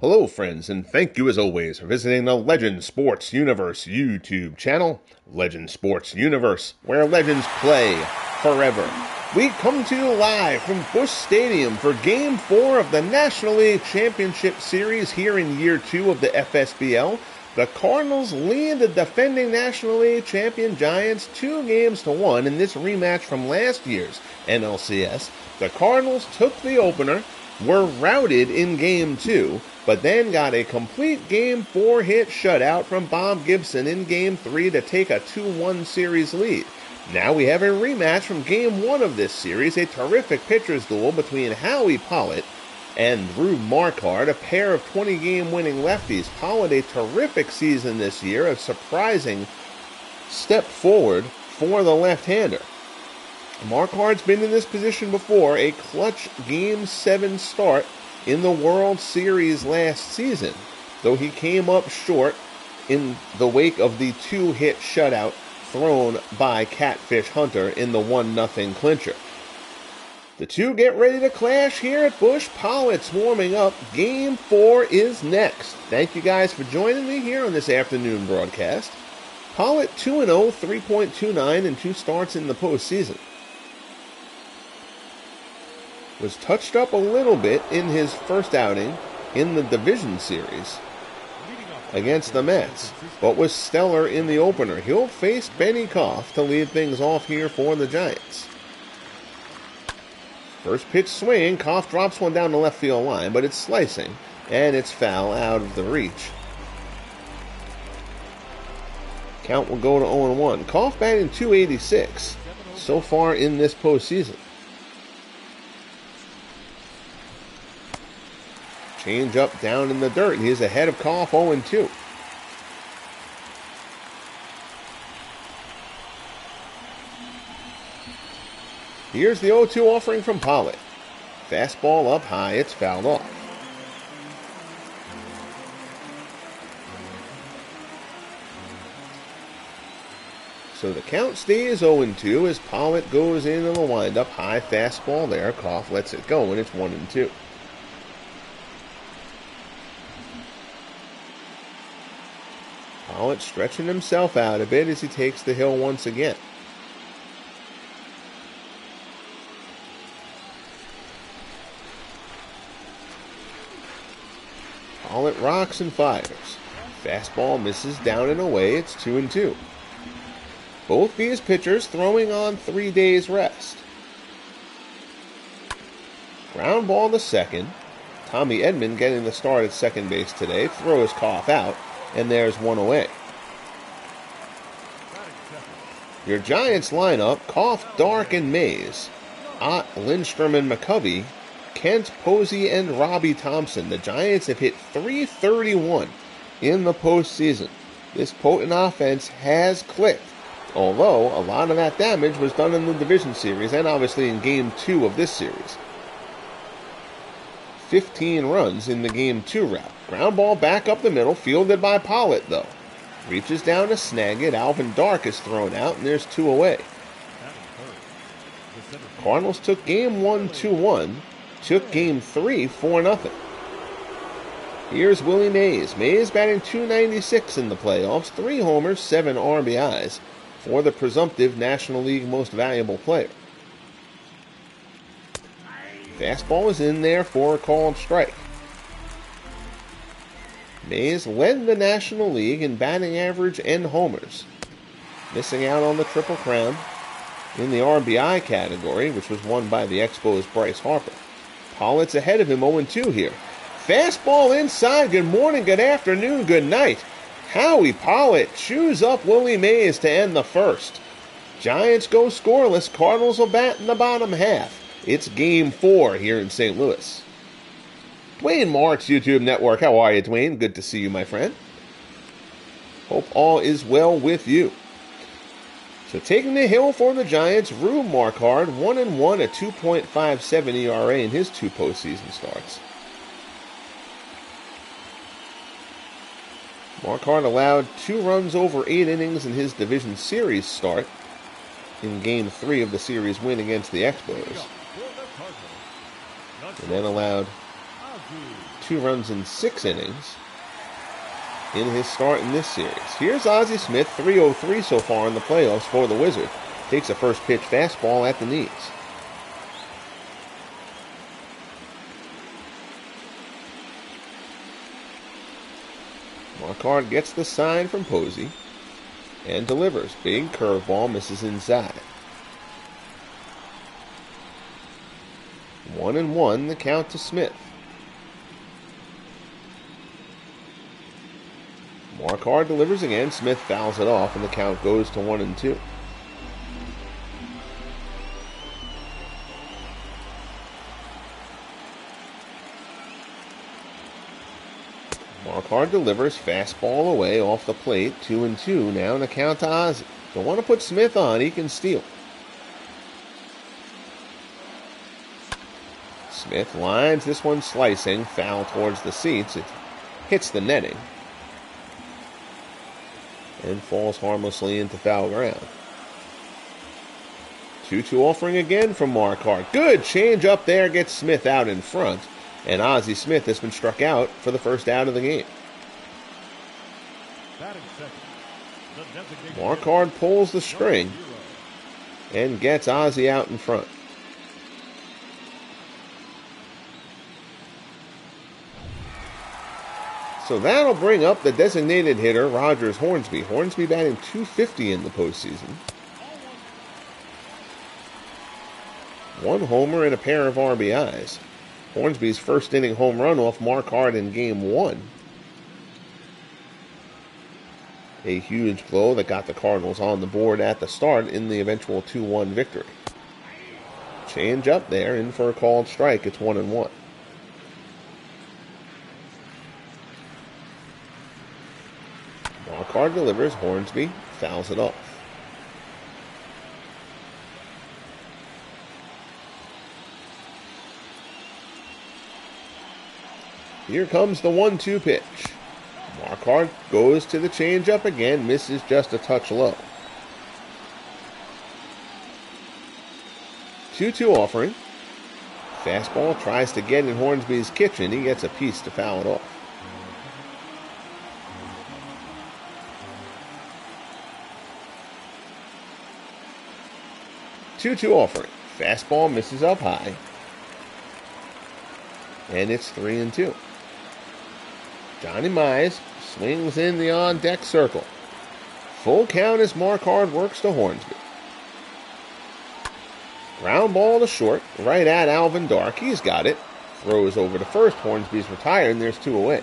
Hello, friends, and thank you as always for visiting the Legend Sports Universe YouTube channel, Legend Sports Universe, where legends play forever. We come to you live from Busch Stadium for Game 4 of the National League Championship Series here in Year 2 of the FSBL. The Cardinals lead the defending National League champion Giants 2-1 in this rematch from last year's NLCS. The Cardinals took the opener, were routed in Game 2, but then got a complete Game 4 hit shutout from Bob Gibson in Game 3 to take a 2-1 series lead. Now we have a rematch from Game 1 of this series, a terrific pitcher's duel between Howie Pollet and Rube Marquard, a pair of 20-game winning lefties. Pollet, a terrific season this year, a surprising step forward for the left-hander. Marquard's been in this position before, a clutch Game 7 start in the World Series last season, though he came up short in the wake of the 2-hit shutout thrown by Catfish Hunter in the 1-0 clincher. The two get ready to clash here at Busch. Pollett's warming up. Game 4 is next. Thank you guys for joining me here on this afternoon broadcast. Pollet 2-0, 3.29 and 2 starts in the postseason. Was touched up a little bit in his first outing in the division series against the Mets, but was stellar in the opener. He'll face Benny Koff to lead things off here for the Giants. First pitch swing, Koff drops one down the left field line, but it's slicing, and it's foul out of the reach. Count will go to 0-1. Koff batting .286 so far in this postseason. Change up down in the dirt. He is ahead of Koff 0-2. Here's the 0-2 offering from Pollet. Fastball up high. It's fouled off. So the count stays 0-2 as Pollet goes into the windup. High fastball there. Koff lets it go, and it's 1-2. Pollet stretching himself out a bit as he takes the hill once again. Pollet rocks and fires. Fastball misses down and away. It's 2-2. Both these pitchers throwing on 3 days rest. Ground ball to second. Tommy Edman getting the start at second base today. Throws Koff out. And there's one away. Your Giants lineup: Koff, Dark, and Mays. Ott, Lindstrom, and McCovey. Kent, Posey, and Robbie Thompson. The Giants have hit .331 in the postseason. This potent offense has clicked, although a lot of that damage was done in the division series and obviously in Game 2 of this series. 15 runs in the Game 2 route. Ground ball back up the middle, fielded by Pollet, though. Reaches down to snag it. Alvin Dark is thrown out, and there's 2 away. Cardinals took Game 1 2-1, took Game 3 4-0. Here's Willie Mays. Mays batting .296 in the playoffs, 3 homers, 7 RBIs for the presumptive National League Most Valuable Player. Fastball is in there for a called strike. Mays led the National League in batting average and homers, missing out on the Triple Crown in the RBI category, which was won by the Expos' Bryce Harper. Pollett's ahead of him 0-2 here. Fastball inside. Good morning, good afternoon, good night. Howie Pollet chews up Willie Mays to end the first. Giants go scoreless. Cardinals will bat in the bottom half. It's Game 4 here in St. Louis. Dwayne Marks, YouTube Network. How are you, Dwayne? Good to see you, my friend. Hope all is well with you. So taking the hill for the Giants, Rube Marquard, 1-1, a 2.57 ERA in his 2 postseason starts. Marquard allowed 2 runs over 8 innings in his division series start in Game 3 of the series win against the Expos. And then allowed 2 runs in 6 innings in his start in this series. Here's Ozzie Smith, 3-0-3 so far in the playoffs for the Wizard. Takes a first pitch fastball at the knees. Marquard gets the sign from Posey and delivers. Big curveball, misses inside. 1-1, the count to Smith. Marquard delivers again. Smith fouls it off, and the count goes to 1-2. Marquard delivers, fastball away off the plate, 2-2. Now the count to Ozzie. Don't want to put Smith on, he can steal. Smith lines this one slicing, foul towards the seats. It hits the netting and falls harmlessly into foul ground. 2-2 offering again from Marquard. Good change up there, gets Smith out in front. And Ozzie Smith has been struck out for the first out of the game. Marquard pulls the string and gets Ozzie out in front. So that'll bring up the designated hitter, Rogers Hornsby. Hornsby batting .250 in the postseason. 1 homer and a pair of RBIs. Hornsby's first inning home run off Marquard in Game 1. A huge blow that got the Cardinals on the board at the start in the eventual 2-1 victory. Change up there, in for a called strike. It's 1-1. Marquard delivers. Hornsby fouls it off. Here comes the 1-2 pitch. Marquard goes to the changeup again, misses just a touch low. 2-2 offering. Fastball tries to get in Hornsby's kitchen. He gets a piece to foul it off. Two-two offering. Fastball misses up high. And it's 3-2. Johnny Mize swings in the on-deck circle. Full count as Marquard works to Hornsby. Ground ball to short, right at Alvin Dark. He's got it. Throws over to first. Hornsby's retired, and there's 2 away.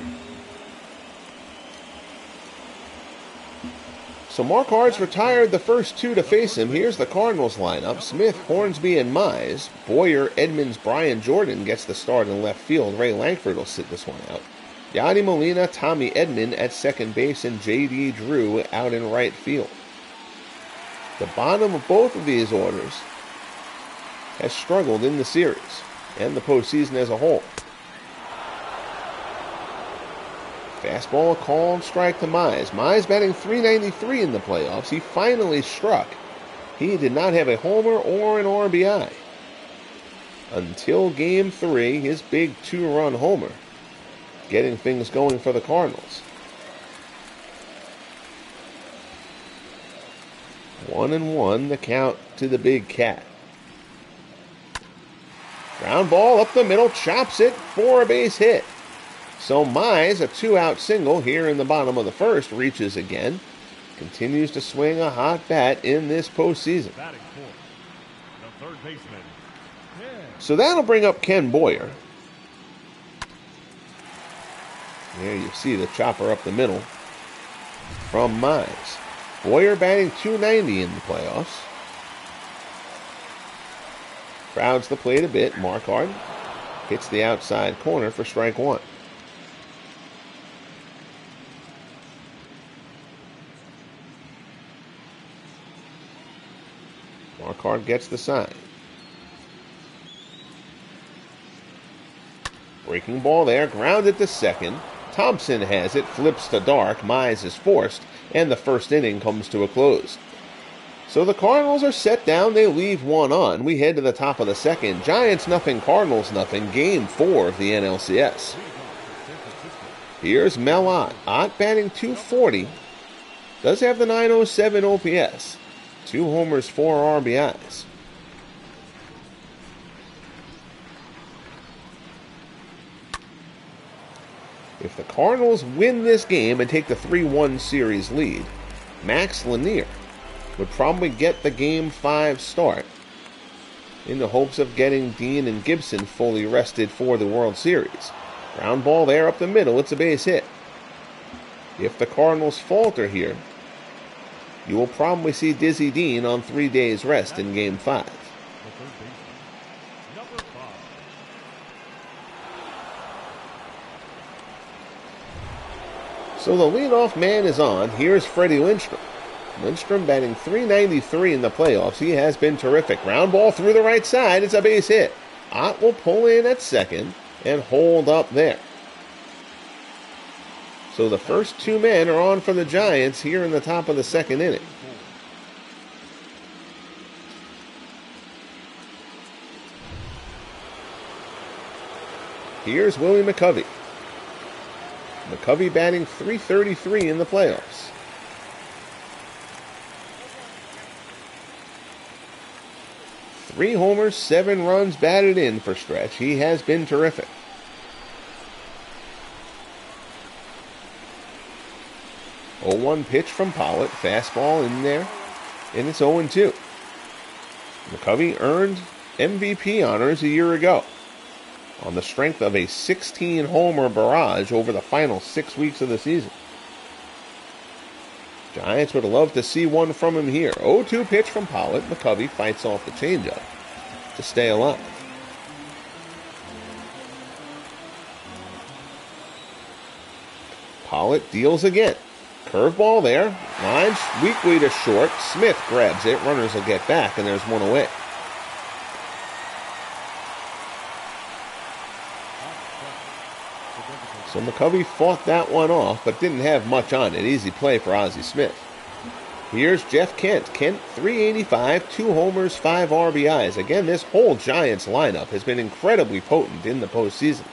So Marquard's retired the first 2 to face him. Here's the Cardinals lineup. Smith, Hornsby, and Mize. Boyer, Edmonds, Brian Jordan gets the start in left field. Ray Langford will sit this one out. Yadi Molina, Tommy Edman at second base, and J.D. Drew out in right field. The bottom of both of these orders has struggled in the series and the postseason as a whole. Fastball, a called strike to Mize. Mize batting .393 in the playoffs. He finally struck. He did not have a homer or an RBI until Game 3, his big 2-run homer, getting things going for the Cardinals. 1-1, the count to the big cat. Ground ball up the middle, chops it for a base hit. So Mize, a 2-out single here in the bottom of the first, reaches again. Continues to swing a hot bat in this postseason. So that'll bring up Ken Boyer. There you see the chopper up the middle from Mize. Boyer batting .290 in the playoffs. Crowds the plate a bit. Marquard hits the outside corner for strike 1. Marquard gets the sign. Breaking ball there, grounded to second. Thompson has it, flips to Dark. Mize is forced, and the first inning comes to a close. So the Cardinals are set down. They leave 1 on. We head to the top of the second. Giants nothing, Cardinals nothing. Game 4 of the NLCS. Here's Mel Ott. Ott batting .240. Does have the .907 OPS. 2 homers, 4 RBIs. If the Cardinals win this game and take the 3-1 series lead, Max Lanier would probably get the Game 5 start in the hopes of getting Dean and Gibson fully rested for the World Series. Ground ball there up the middle. It's a base hit. If the Cardinals falter here, you will probably see Dizzy Dean on 3 days rest in Game 5. So the leadoff man is on. Here's Freddie Lindstrom. Lindstrom batting .393 in the playoffs. He has been terrific. Ground ball through the right side. It's a base hit. Ott will pull in at second and hold up there. So the first 2 men are on for the Giants here in the top of the 2nd inning. Here's Willie McCovey. McCovey batting .333 in the playoffs. Three homers, 7 runs batted in for Stretch. He has been terrific. Oh, 0-1 pitch from Pollet. Fastball in there. And it's 0-2. McCovey earned MVP honors a year ago on the strength of a 16-homer barrage over the final 6 weeks of the season. Giants would love to see one from him here. 0-2 pitch from Pollet. McCovey fights off the changeup to stay alive. Pollet deals again. Curveball there. Lines weakly to short. Smith grabs it. Runners will get back, and there's one away. So McCovey fought that one off, but didn't have much on it. Easy play for Ozzie Smith. Here's Jeff Kent. Kent, .385, 2 homers, 5 RBIs. Again, this whole Giants lineup has been incredibly potent in the postseason.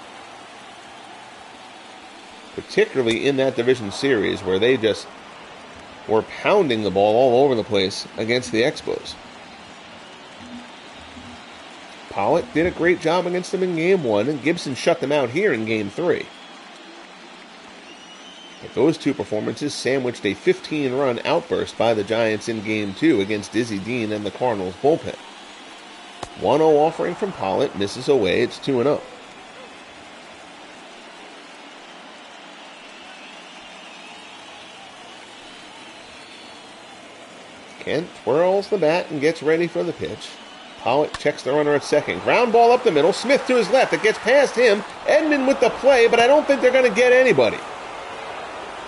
Particularly in that division series where they just were pounding the ball all over the place against the Expos. Pollock did a great job against them in Game 1, and Gibson shut them out here in Game 3. But those 2 performances sandwiched a 15-run outburst by the Giants in Game 2 against Dizzy Dean and the Cardinals bullpen. 1-0 offering from Pollock, misses away, it's 2-0. Kent twirls the bat and gets ready for the pitch. Pollock checks the runner at second. Ground ball up the middle. Smith to his left. It gets past him. Edman with the play, but I don't think they're going to get anybody.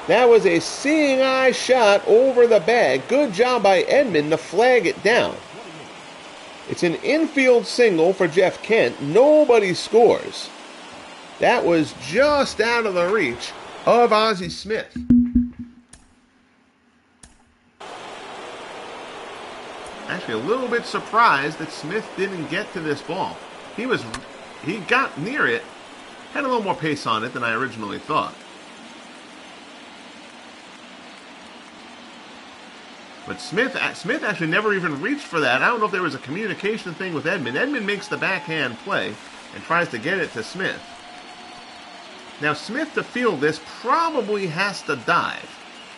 That was a seeing eye shot over the bag. Good job by Edman to flag it down. It's an infield single for Jeff Kent. Nobody scores. That was just out of the reach of Ozzie Smith. Actually, a little bit surprised that Smith didn't get to this ball. He got near it, had a little more pace on it than I originally thought. But Smith actually never even reached for that. I don't know if there was a communication thing with Edman. Edman makes the backhand play and tries to get it to Smith. Now, Smith to field this probably has to dive.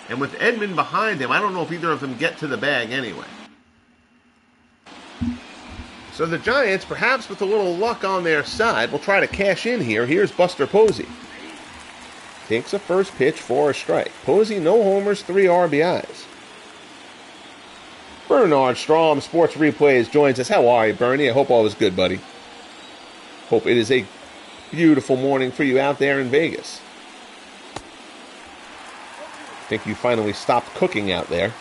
And with Edman behind him, I don't know if either of them get to the bag anyway. So the Giants, perhaps with a little luck on their side, will try to cash in here. Here's Buster Posey. Takes a first pitch for a strike. Posey, no homers, 3 RBIs. Bernard Strom, Sports Replays, joins us. How are you, Bernie? I hope all is good, buddy. Hope it is a beautiful morning for you out there in Vegas. I think you finally stopped cooking out there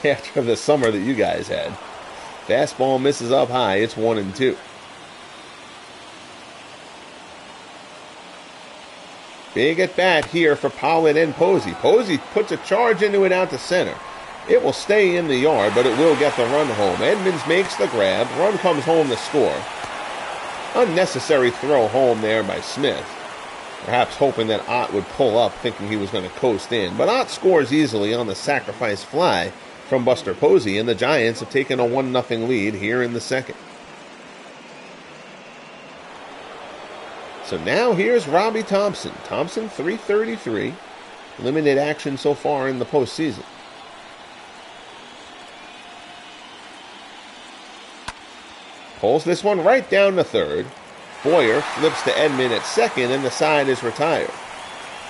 after the summer that you guys had. Fastball misses up high. It's 1-2. Big at bat here for Pollet and Posey. Posey puts a charge into it out to center. It will stay in the yard, but it will get the run home. Edmonds makes the grab. Run comes home to score. Unnecessary throw home there by Smith. perhaps hoping that Ott would pull up, thinking he was going to coast in. But Ott scores easily on the sacrifice fly from Buster Posey, and the Giants have taken a 1-0 lead here in the second. So now here's Robbie Thompson. Thompson, .333. Limited action so far in the postseason. Pulls this one right down to third. Boyer flips to Edman at second, and the side is retired.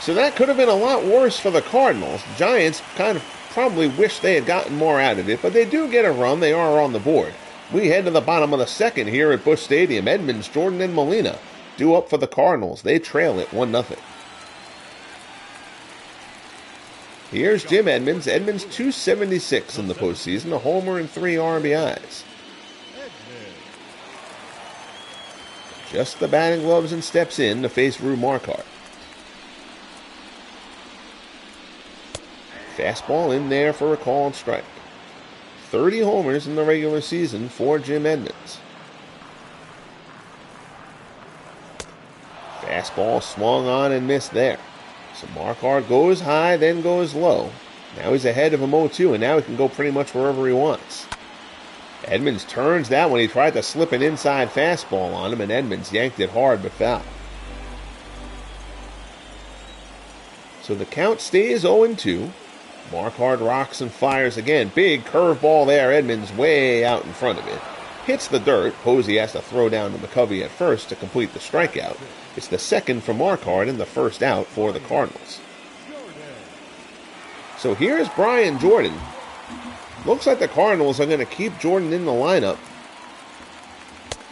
So that could have been a lot worse for the Cardinals. The Giants kind of probably wish they had gotten more out of it, but they do get a run. They are on the board. We head to the bottom of the second here at Busch Stadium. Edmonds, Jordan, and Molina due up for the Cardinals. They trail it 1-0. Here's Jim Edmonds. Edmonds .276 in the postseason, a homer and 3 RBIs. Just the batting gloves and steps in to face Rube Marquard. Fastball in there for a called strike. 30 homers in the regular season for Jim Edmonds. Fastball swung on and missed there. So Marquard goes high, then goes low. Now he's ahead of him 0-2, and now he can go pretty much wherever he wants. Edmonds turns that one. He tried to slip an inside fastball on him, and Edmonds yanked it hard but foul. So the count stays 0-2. Marquard rocks and fires again. Big curveball there. Edmonds way out in front of it. Hits the dirt. Posey has to throw down to McCovey at first to complete the strikeout. It's the second for Marquard and the first out for the Cardinals. So here's Brian Jordan. Looks like the Cardinals are going to keep Jordan in the lineup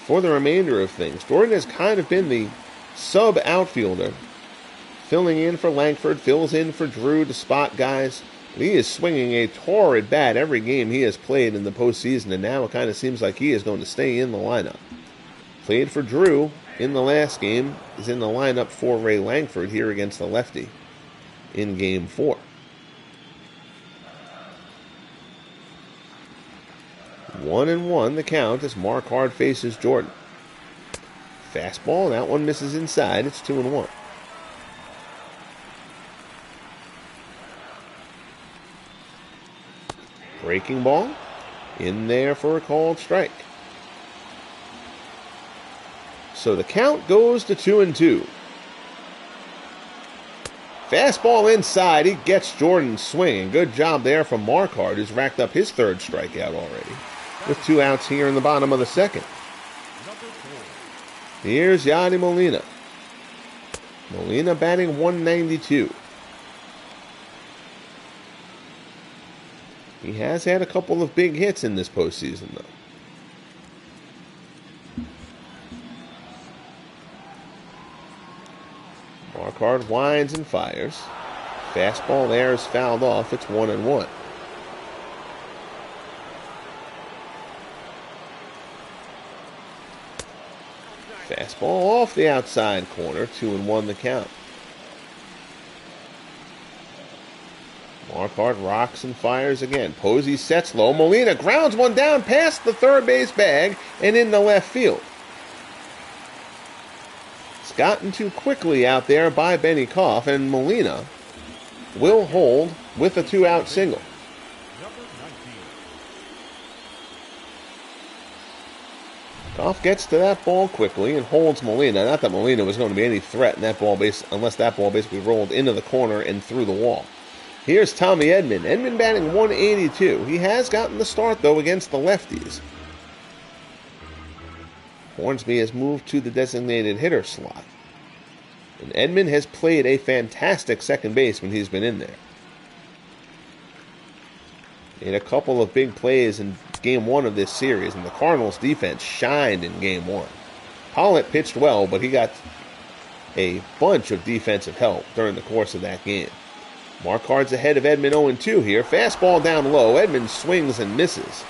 for the remainder of things. Jordan has kind of been the sub-outfielder, filling in for Langford, fills in for Drew to spot guys. He is swinging a torrid bat every game he has played in the postseason, and now it kind of seems like he is going to stay in the lineup. Played for Drew in the last game, is in the lineup for Ray Langford here against the lefty in Game 4. 1-1 the count as Marquard faces Jordan. Fastball, that one misses inside. It's 2-1. Breaking ball, in there for a called strike. So the count goes to 2-2. Fastball inside, he gets Jordan swinging. Good job there from Marquard, who's racked up his third strikeout already, with 2 outs here in the bottom of the second. Here's Yadi Molina. Molina batting .192. He has had a couple of big hits in this postseason, though. Marquard winds and fires. Fastball there is fouled off. It's 1-1. Fastball off the outside corner. 2-1 the count. Marquard rocks and fires again. Posey sets low. Molina grounds one down past the third base bag and into left field. It's gotten too quickly out there by Benny Koff, and Molina will hold with a 2-out single. Koff gets to that ball quickly and holds Molina. Not that Molina was going to be any threat in that ball base unless that ball basically rolled into the corner and through the wall. Here's Tommy Edman. Edman batting .182. He has gotten the start, though, against the lefties. Hornsby has moved to the designated hitter slot. And Edman has played a fantastic second base when he's been in there. Made a couple of big plays in Game 1 of this series, and the Cardinals' defense shined in Game 1. Pollet pitched well, but he got a bunch of defensive help during the course of that game. Marquard's ahead of Edman 0-2 here. Fastball down low. Edman swings and misses.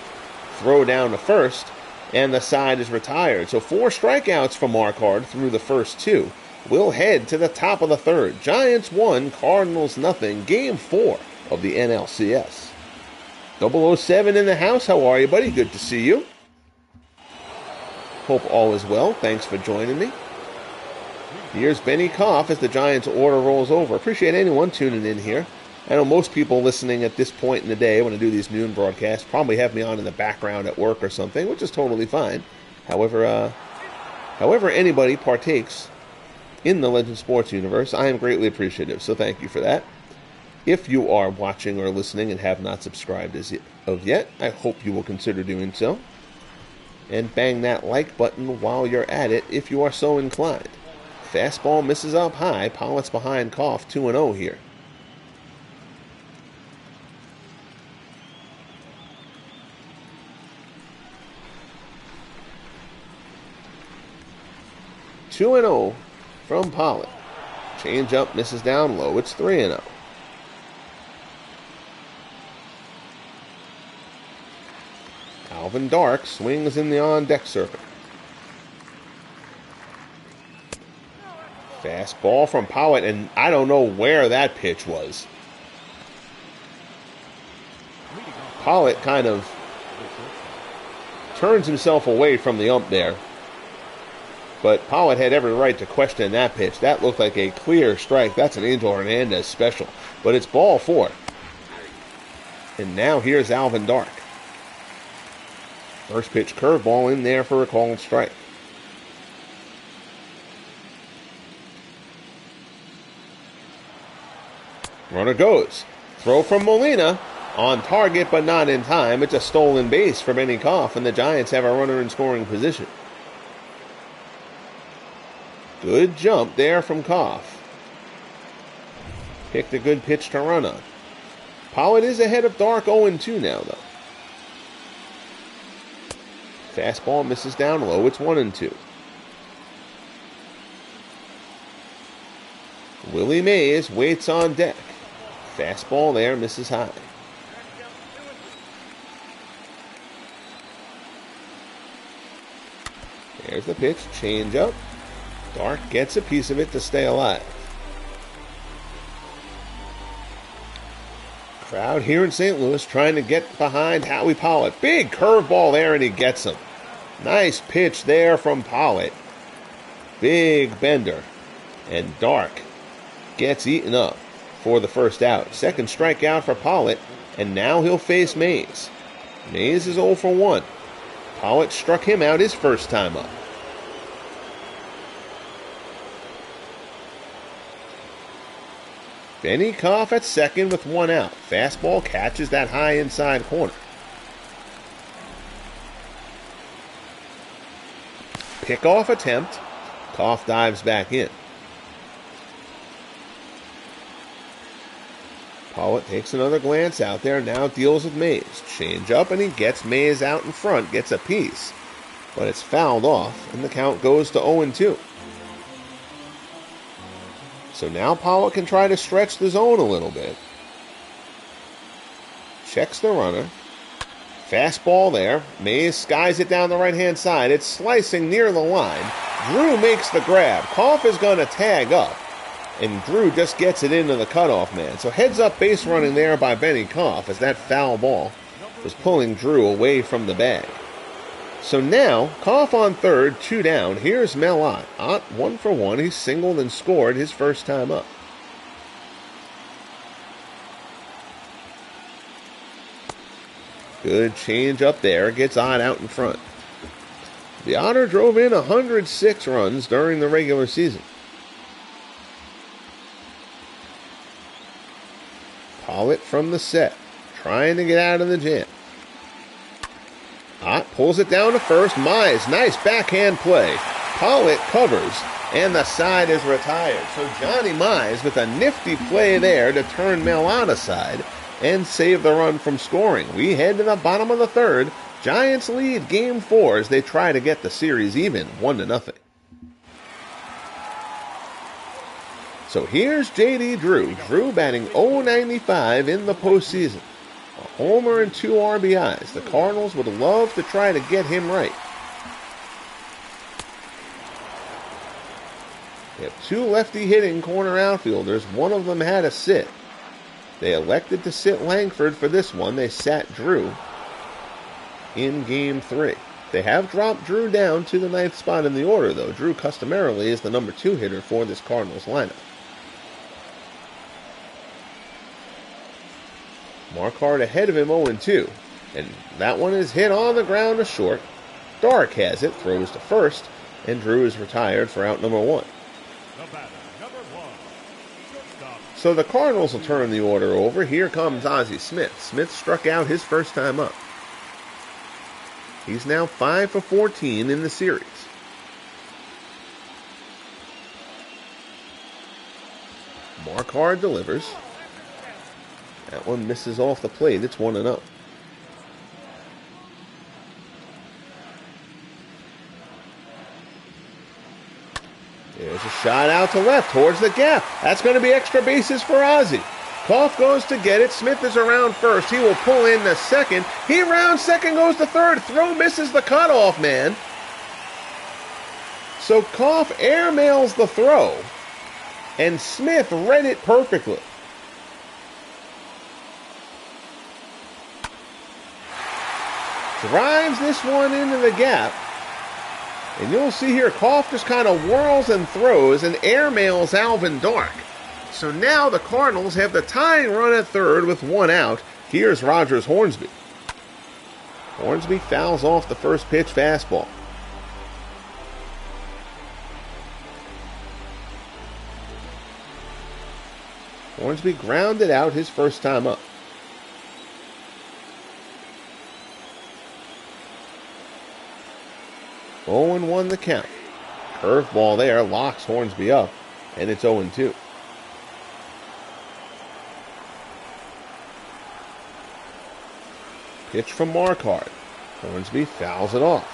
Throw down to first, and the side is retired. So 4 strikeouts for Marquard through the first 2. We'll head to the top of the third. Giants 1, Cardinals nothing. Game 4 of the NLCS. 007 in the house. How are you, buddy? Good to see you. Hope all is well. Thanks for joining me. Here's Benny Koff as the Giants' order rolls over. Appreciate anyone tuning in here. I know most people listening at this point in the day when I do these noon broadcasts probably have me on in the background at work or something, which is totally fine. However anybody partakes in the Legend Sports universe, I am greatly appreciative, so thank you for that. If you are watching or listening and have not subscribed as of yet, I hope you will consider doing so. And bang that like button while you're at it if you are so inclined. Fastball misses up high. Pollett's behind Koff, 2-0 here. Two and 0 from Pollet. Change up misses down low. It's 3-0. Alvin Dark swings in the on-deck circle. Fastball from Pollet, and I don't know where that pitch was. Pollet kind of turns himself away from the ump there. But Pollet had every right to question that pitch. That looked like a clear strike. That's an Angel Hernandez special. But it's ball 4. And now here's Alvin Dark. First pitch curveball in there for a called strike. Runner goes. Throw from Molina. On target, but not in time. It's a stolen base for Benny Koff, and the Giants have a runner in scoring position. Good jump there from Koff. Picked a good pitch to run on. Pollet is ahead of Dark 0-2 now, though. Fastball misses down low. It's 1-2. Willie Mays waits on deck. Fastball there misses high. There's the pitch. Change up. Dark gets a piece of it to stay alive. Crowd here in St. Louis trying to get behind Howie Pollet. Big curveball there, and he gets him. Nice pitch there from Pollet. Big bender. And Dark gets eaten up for the first out. Second strikeout for Pollet, and now he'll face Mays. Mays is 0 for 1. Pollet struck him out his first time up. Benny Koff at second with 1 out. Fastball catches that high inside corner. Pickoff attempt. Koff dives back in. Pollet takes another glance out there, now deals with Mays. Change up, and he gets Mays out in front, gets a piece. But it's fouled off, and the count goes to 0-2. So now Pollet can try to stretch the zone a little bit. Checks the runner. Fastball there. Mays skies it down the right-hand side. It's slicing near the line. Drew makes the grab. Koff is going to tag up. And Drew just gets it into the cutoff man. So heads-up base running there by Benny Koff as that foul ball was pulling Drew away from the bag. So now, Koff on third, 2 down. Here's Mel Ott. Ott 1 for 1. He singled and scored his first time up. Good change up there. Gets Ott out in front. The Otter drove in 106 runs during the regular season. Pollet from the set. Trying to get out of the jam. Ott pulls it down to first. Mize, nice backhand play. Pollet covers, and the side is retired. So Johnny Mize with a nifty play there to turn Mel Ott aside and save the run from scoring. We head to the bottom of the third. Giants lead Game 4 as they try to get the series even, 1-0. So here's J.D. Drew. Drew batting .095 in the postseason. A homer and 2 RBIs. The Cardinals would love to try to get him right. They have 2 lefty hitting corner outfielders. One of them had a sit. They elected to sit Langford for this one. They sat Drew in Game 3. They have dropped Drew down to the 9th spot in the order, though. Drew customarily is the number 2 hitter for this Cardinals lineup. Marquard ahead of him 0-2. And that one is hit on the ground to short. Dark has it, throws to first, and Drew is retired for out number 1. So the Cardinals will turn the order over. Here comes Ozzie Smith. Smith struck out his first time up. He's now 5 for 14 in the series. Marquard delivers. That one misses off the plate. It's 1-0. There's a shot out to left towards the gap. That's going to be extra bases for Ozzie. Koff goes to get it. Smith is around first. He will pull in the second. He rounds second, goes to third. Throw misses the cutoff man. So Koff airmails the throw, and Smith read it perfectly. Drives this one into the gap. And you'll see here, Koff just kind of whirls and throws and airmails Alvin Dark. So now the Cardinals have the tying run at third with 1 out. Here's Rogers Hornsby. Hornsby fouls off the first pitch fastball. Hornsby grounded out his first time up. Oh, 0-1 the count. Curveball there locks Hornsby up, and it's 0-2. Pitch from Marquard. Hornsby fouls it off.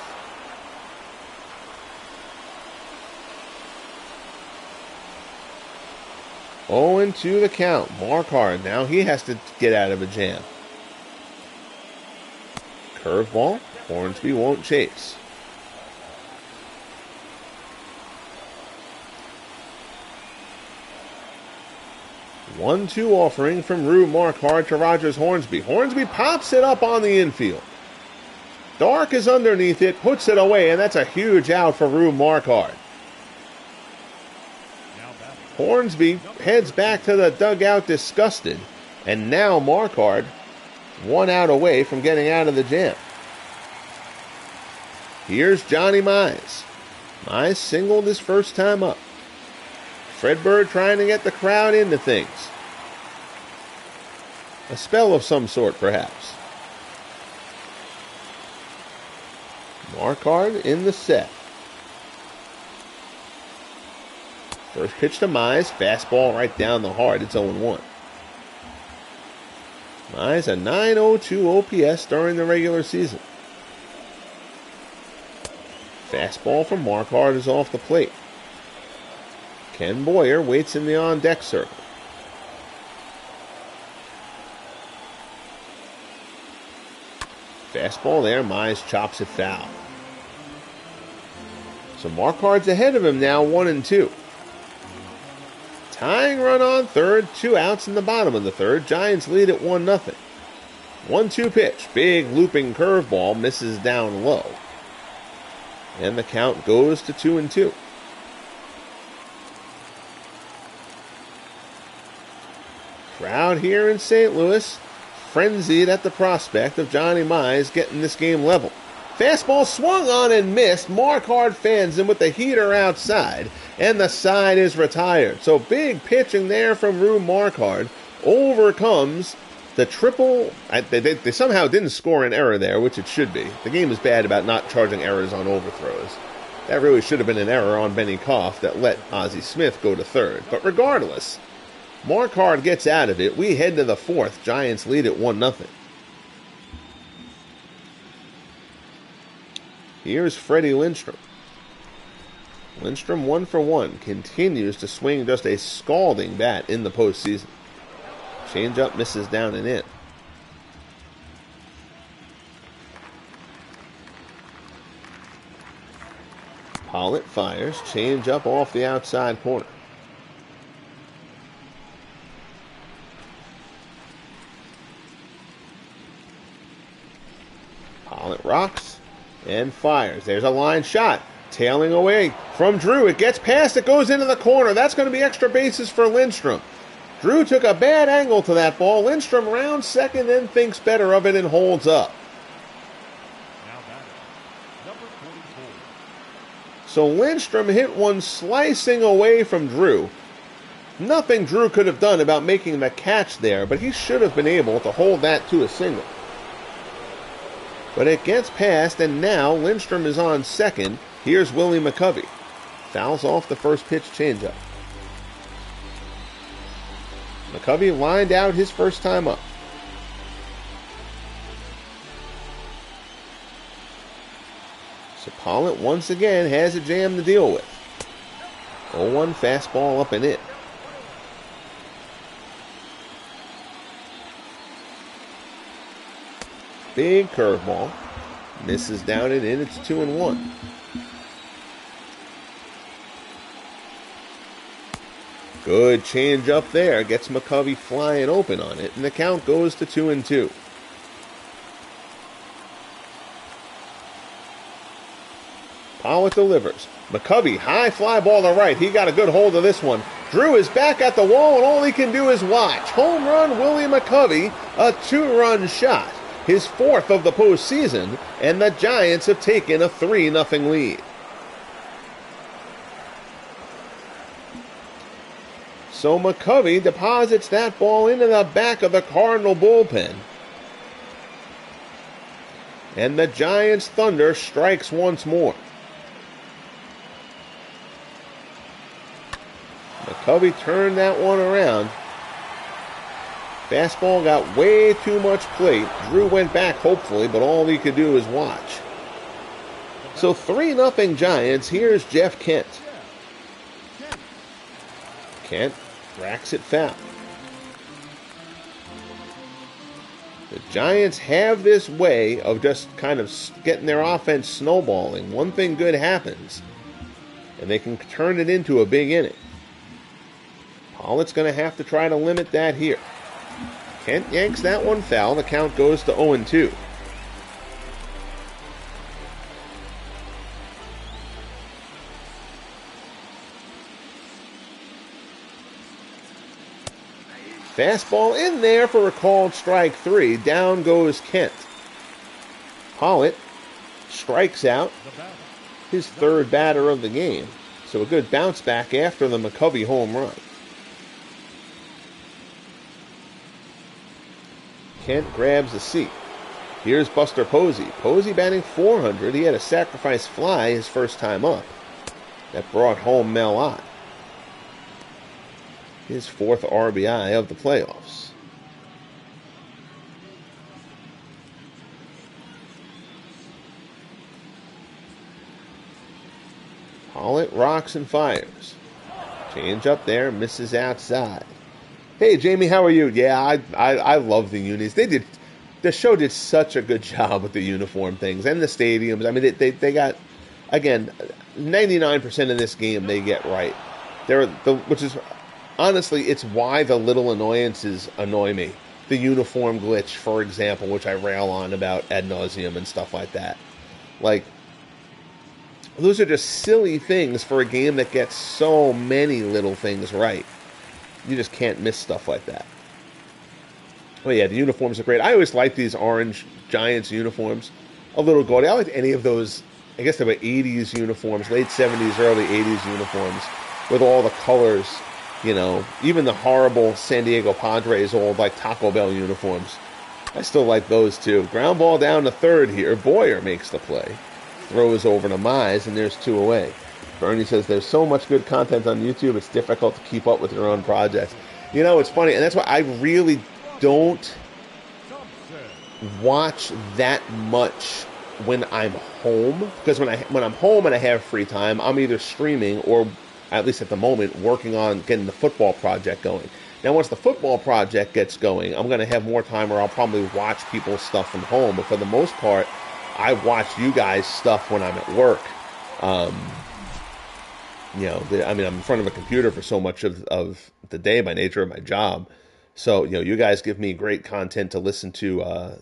Oh, 0-2 the count. Marquard, now he has to get out of a jam. Curveball. Hornsby won't chase. One-two offering from Rube Marquard to Rogers Hornsby. Hornsby pops it up on the infield. Dark is underneath it, puts it away, and that's a huge out for Rube Marquard. Hornsby heads back to the dugout disgusted, and now Marquard 1 out away from getting out of the jam. Here's Johnny Mize. Mize singled his first time up. Fred Bird trying to get the crowd into things. A spell of some sort, perhaps. Marquard in the set. First pitch to Mize. Fastball right down the heart. It's 0-1. Mize a .902 OPS during the regular season. Fastball from Marquard is off the plate. Ken Boyer waits in the on-deck circle. Fastball there. Mize chops it foul. So Marquard's ahead of him now, 1-2. Tying run on third, 2 outs in the bottom of the third. Giants lead at 1-0. 1-2 pitch. Big looping curveball misses down low. And the count goes to 2-2. Crowd here in St. Louis frenzied at the prospect of Johnny Mize getting this game level. Fastball swung on and missed. Marquard fans him with the heater outside, and the side is retired. So big pitching there from Rube Marquard overcomes the triple. They somehow didn't score an error there, which it should be. The game is bad about not charging errors on overthrows. That really should have been an error on Benny Koff that let Ozzie Smith go to third. But regardless, Marquard gets out of it. We head to the fourth. Giants lead at 1-0. Here's Freddie Lindstrom. Lindstrom 1 for 1. Continues to swing just a scalding bat in the postseason. Changeup misses down and in. Pollet fires. Changeup off the outside corner. Pollet rocks. And fires. There's a line shot. Tailing away from Drew. It gets past. It goes into the corner. That's going to be extra bases for Lindstrom. Drew took a bad angle to that ball. Lindstrom rounds second, then thinks better of it and holds up. So Lindstrom hit one slicing away from Drew. Nothing Drew could have done about making the catch there, but he should have been able to hold that to a single. But it gets past, and now Lindstrom is on second. Here's Willie McCovey. Fouls off the first pitch changeup. McCovey lined out his first time up. So Pollet once again has a jam to deal with. 0-1 fastball up and in. Big curveball. Misses down and in. It's 2-1. Good change up there. Gets McCovey flying open on it. And the count goes to 2-2. Pollet delivers. McCovey, high fly ball to right. He got a good hold of this one. Drew is back at the wall, and all he can do is watch. Home run, Willie McCovey, a 2-run shot. His fourth of the postseason, and the Giants have taken a 3-0 lead. So McCovey deposits that ball into the back of the Cardinal bullpen. And the Giants' thunder strikes once more. McCovey turned that one around. Fastball got way too much plate. Drew went back hopefully, but all he could do was watch. So 3-0 Giants. Here's Jeff Kent. Kent racks it foul. The Giants have this way of just kind of getting their offense snowballing. One thing good happens, and they can turn it into a big inning. Pollett's going to have to try to limit that here. Kent yanks that one foul. The count goes to 0-2. Fastball in there for a called strike 3. Down goes Kent. Pollet strikes out his third batter of the game. So a good bounce back after the McCovey home run. Kent grabs the seat. Here's Buster Posey. Posey batting .400. He had a sacrifice fly his first time up. That brought home Mel Ott. His fourth RBI of the playoffs. Pollet rocks and fires. Change up there, misses outside. Hey, Jamie, how are you? Yeah, I love the unis. The show did such a good job with the uniform things and the stadiums. I mean, they got, again, 99% of this game they get right. Which is, honestly, it's why the little annoyances annoy me. The uniform glitch, for example, which I rail on about ad nauseum and stuff like that. Like, those are just silly things for a game that gets so many little things right. You just can't miss stuff like that. Oh yeah, the uniforms are great. I always like these orange Giants uniforms. A little gaudy. I like any of those, I guess they were 80s uniforms, late 70s, early 80s uniforms, with all the colors, you know, even the horrible San Diego Padres old, like, Taco Bell uniforms. I still like those too. Ground ball down to third here. Boyer makes the play. Throws over to Mize, and there's 2 away. Bernie says there's so much good content on YouTube, it's difficult to keep up with your own projects. You know, it's funny, and that's why I really don't watch that much when I'm home. Because when I'm home and I have free time, I'm either streaming or, at least at the moment, working on getting the football project going. Now, once the football project gets going, I'm going to have more time where I'll probably watch people's stuff from home. But for the most part, I watch you guys' stuff when I'm at work. You know, I'm in front of a computer for so much of the day by nature of my job. So, you guys give me great content to listen to,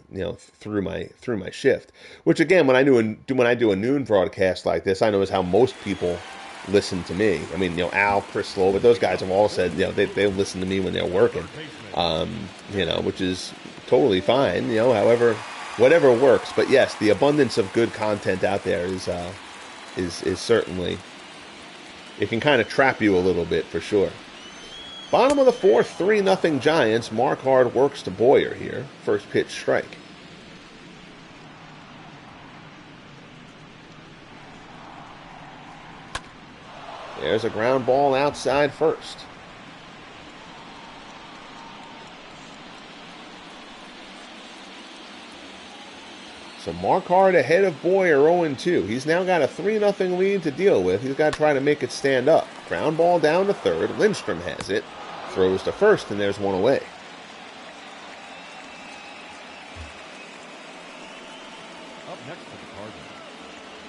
through my shift. Which again, when I do a noon broadcast like this, I know is how most people listen to me. I mean, Al, Prislow, but those guys have all said, they listen to me when they're working, which is totally fine. However, whatever works. But yes, the abundance of good content out there is certainly, it can kind of trap you a little bit for sure. Bottom of the fourth, 3-0 Giants. Marquard works to Boyer here. First pitch strike. There's a ground ball outside first. So Marquard ahead of Boyer 0-2. He's now got a 3-0 lead to deal with. He's got to try to make it stand up. Ground ball down to third. Lindstrom has it. Throws to first, and there's one away. Up next for the Cardinals,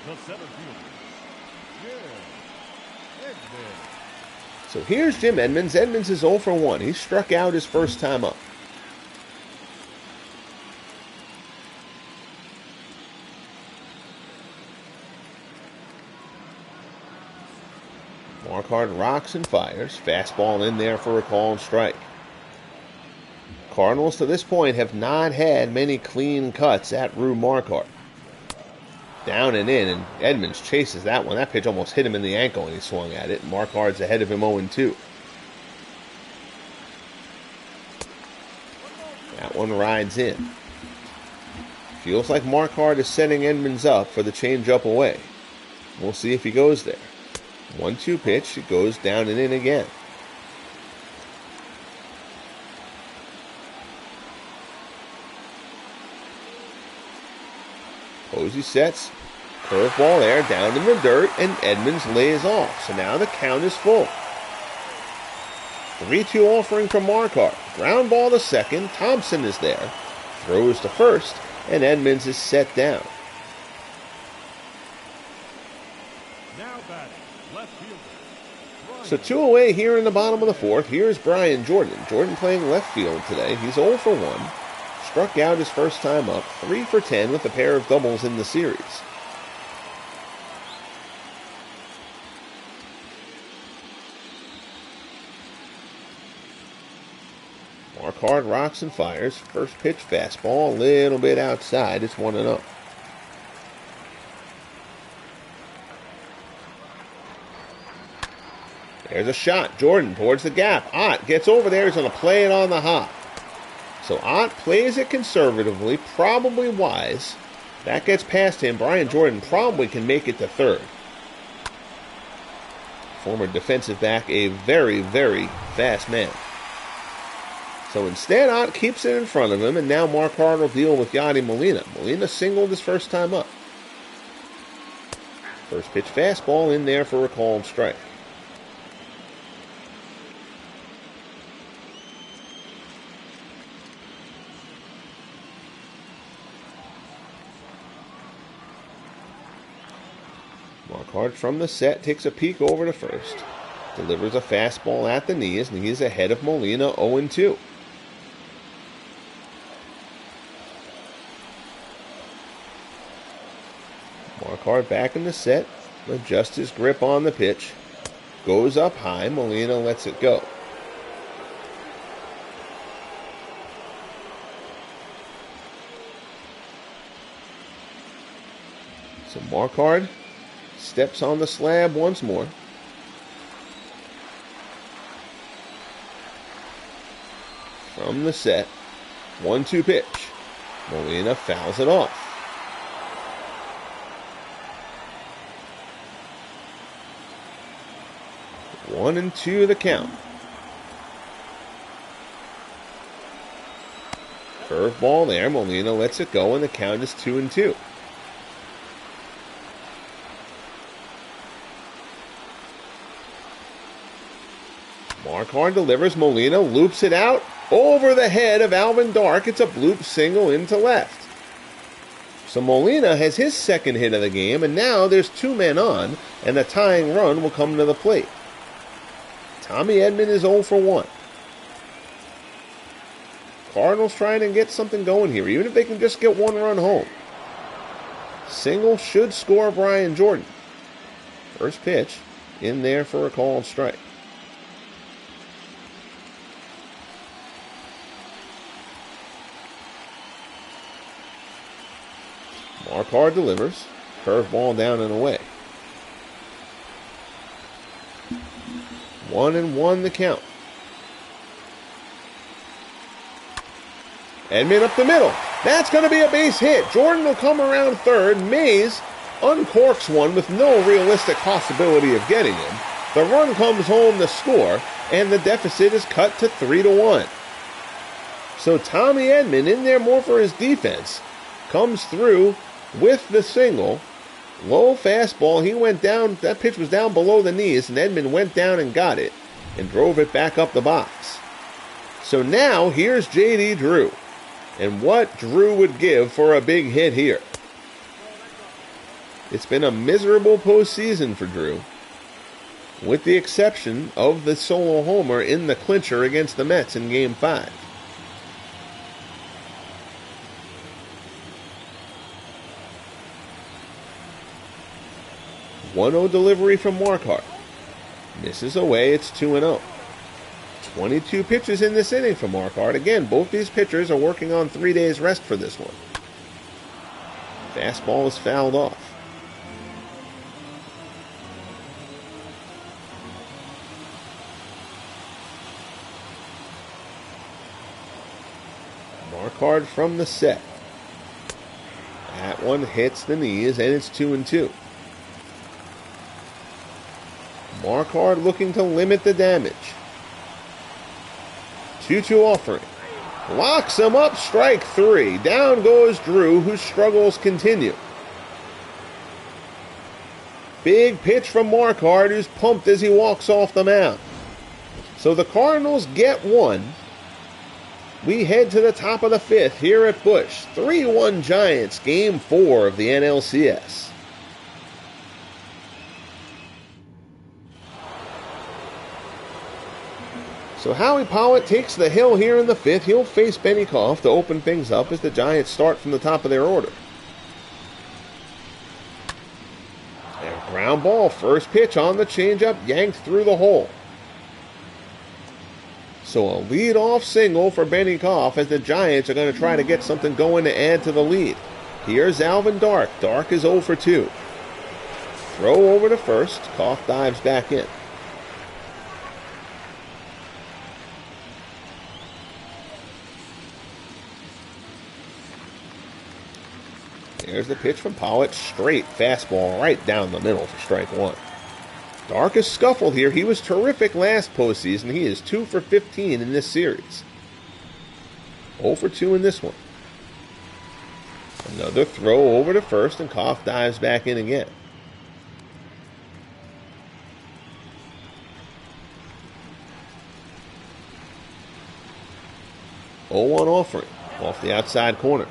the center fielder, Jim Edmonds. So here's Jim Edmonds. Edmonds is 0-1. He struck out his first time up. Marquard rocks and fires. Fastball in there for a called strike. Cardinals to this point have not had many clean cuts at Rube Marquard. Down and in, and Edmonds chases that one. That pitch almost hit him in the ankle and he swung at it. Marquard's ahead of him 0-2. That one rides in. Feels like Marquard is setting Edmonds up for the changeup away. We'll see if he goes there. 1-2 pitch, it goes down and in again. Posey sets, curveball there, down in the dirt, and Edmonds lays off. So now the count is full. 3-2 offering from Marquard. Ground ball to second, Thompson is there. Throws to first, and Edmonds is set down. So 2 away here in the bottom of the fourth. Here's Brian Jordan. Jordan playing left field today. He's 0-1. Struck out his first time up. 3 for 10 with a pair of doubles in the series. Marquard rocks and fires. First pitch fastball a little bit outside. It's 1-0. There's a shot. Jordan towards the gap. Ott gets over there. He's going to play it on the hop. So Ott plays it conservatively, probably wise. That gets past him. Brian Jordan probably can make it to third. Former defensive back, a very, very fast man. So instead, Ott keeps it in front of him, and now Marquard will deal with Yadi Molina. Molina singled his first time up. First pitch fastball in there for a called strike. Marquard from the set takes a peek over to first. Delivers a fastball at the knees, and he's ahead of Molina 0-2. Marquard back in the set. Adjusts his grip on the pitch. Goes up high. Molina lets it go. So Marquard steps on the slab once more. From the set, 1-2 pitch. Molina fouls it off. One and two the count. Curveball there. Molina lets it go, and the count is 2-2. Marquard delivers. Molina loops it out over the head of Alvin Dark. It's a bloop single into left. So Molina has his second hit of the game, and now there's 2 men on, and the tying run will come to the plate. Tommy Edman is 0-1. Cardinals trying to get something going here, even if they can just get one run home. Single should score Brian Jordan. First pitch in there for a called strike. Marquard delivers. Curveball down and away. 1-1 the count. Edman up the middle. That's going to be a base hit. Jordan will come around third. Mays uncorks one with no realistic possibility of getting him. The run comes home to score, and the deficit is cut to 3-1. So Tommy Edman, in there more for his defense, comes through with the single. Low fastball. He went down. That pitch was down below the knees, and Edman went down and got it and drove it back up the box. So now here's J.D. Drew, and what Drew would give for a big hit here. It's been a miserable postseason for Drew, with the exception of the solo homer in the clincher against the Mets in Game 5. .1-0 delivery from Marquard. Misses away, it's 2-0. 22 pitches in this inning for Marquard. Again, both these pitchers are working on 3 days rest for this one. Fastball is fouled off. Marquard from the set. That one hits the knees, and it's 2-2. Marquard looking to limit the damage. 2-2 offering. Locks him up, strike 3. Down goes Drew, whose struggles continue. Big pitch from Marquard, who's pumped as he walks off the mound. So the Cardinals get one. We head to the top of the 5th here at Busch. 3-1 Giants, Game 4 of the NLCS. So Howie Pollet takes the hill here in the 5th. He'll face Benny Koff to open things up as the Giants start from the top of their order. And ground ball, first pitch on the changeup, yanked through the hole. So a lead-off single for Benny Koff as the Giants are going to try to get something going to add to the lead. Here's Alvin Dark. Dark is 0 for 2. Throw over to first. Koff dives back in. There's the pitch from Pollet. Straight fastball right down the middle for strike 1. Dark is scuffled here. He was terrific last postseason. He is 2 for 15 in this series. 0 for 2 in this one. Another throw over to first, and Koff dives back in again. Oh, 0-1 offering off the outside corner.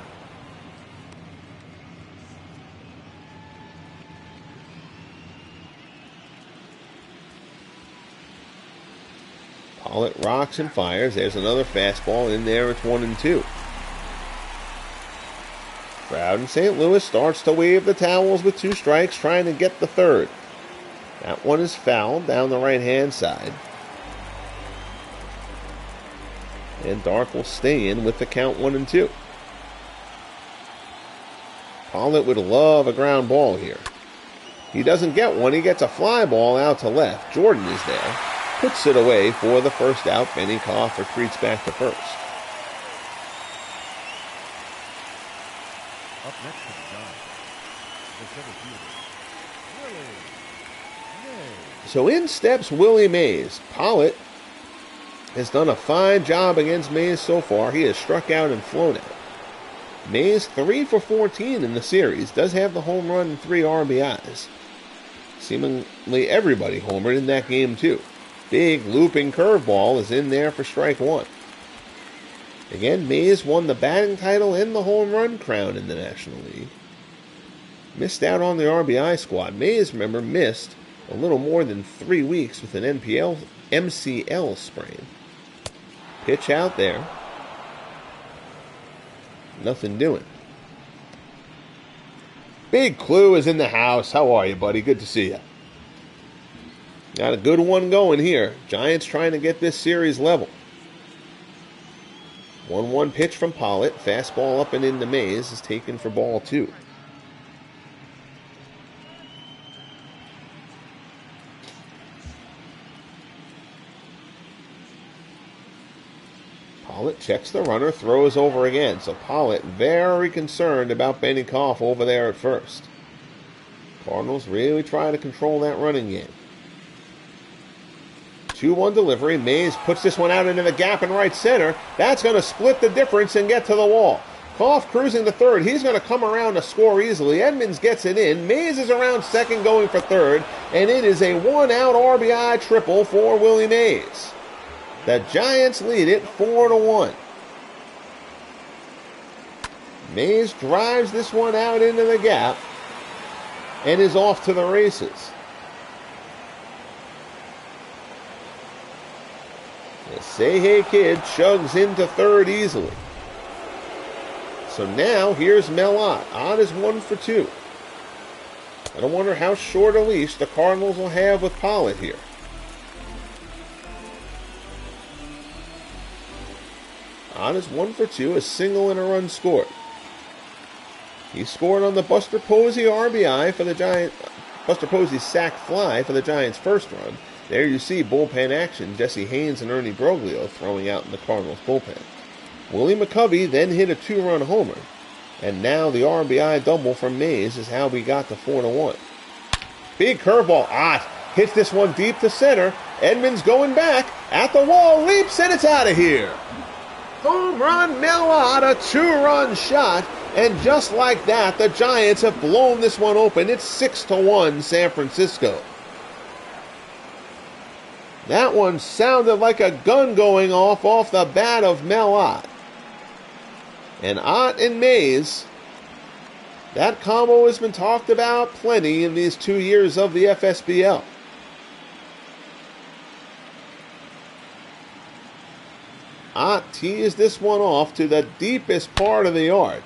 Pollet rocks and fires. There's another fastball in there. It's 1-2. Crowd in St. Louis starts to wave the towels with 2 strikes, trying to get the third. That one is fouled down the right-hand side. And Dark will stay in with the count 1-2. Pollet would love a ground ball here. He doesn't get one. He gets a fly ball out to left. Jordan is there. Puts it away for the first out. Benny Koff retreats back to first. Up next to the Giants, the center fielder, Willie Mays. So in steps Willie Mays. Pollet has done a fine job against Mays so far. He has struck out and flown out. Mays 3 for 14 in the series. Does have the home run and 3 RBIs. Seemingly everybody homered in that game too. Big looping curveball is in there for strike 1. Again, Mays won the batting title and the home run crown in the National League. Missed out on the RBI squad. Mays, remember, missed a little more than 3 weeks with an MCL sprain. Pitch out there. Nothing doing. Big Clue is in the house. How are you, buddy? Good to see you. Got a good one going here. Giants trying to get this series level. 1-1 pitch from Pollet. Fastball up and into Mays is taken for ball 2. Pollet checks the runner, throws over again. So Pollet very concerned about Benny Koff over there at first. Cardinals really try to control that running game. 2-1 delivery. Mays puts this one out into the gap in right center. That's going to split the difference and get to the wall. Koff cruising to third. He's going to come around to score easily. Edmonds gets it in. Mays is around second going for third. And it is a one-out RBI triple for Willie Mays. The Giants lead it 4-1. Mays drives this one out into the gap and is off to the races. The Say Hey Kid chugs into third easily. So now here's Mel Ott. Ott is 1 for 2. I don't wonder how short a leash the Cardinals will have with Pollet here. Ott is 1 for 2, a single and a run scored. He scored on the Buster Posey RBI for the Giants. Buster Posey sac fly for the Giants' first run. There you see bullpen action. Jesse Haynes and Ernie Broglio throwing out in the Cardinals bullpen. Willie McCovey then hit a 2-run homer. And now the RBI double from Mays is how we got to 4-1. Big curveball. Ott hits this one deep to center. Edmonds going back at the wall, leaps, and it's out of here. Home run, Mel Ott, a 2-run shot. And just like that, the Giants have blown this one open. It's 6-1 San Francisco. That one sounded like a gun going off the bat of Mel Ott. And Ott and Mays, that combo has been talked about plenty in these 2 years of the FSBL. Ott tees this one off to the deepest part of the yard.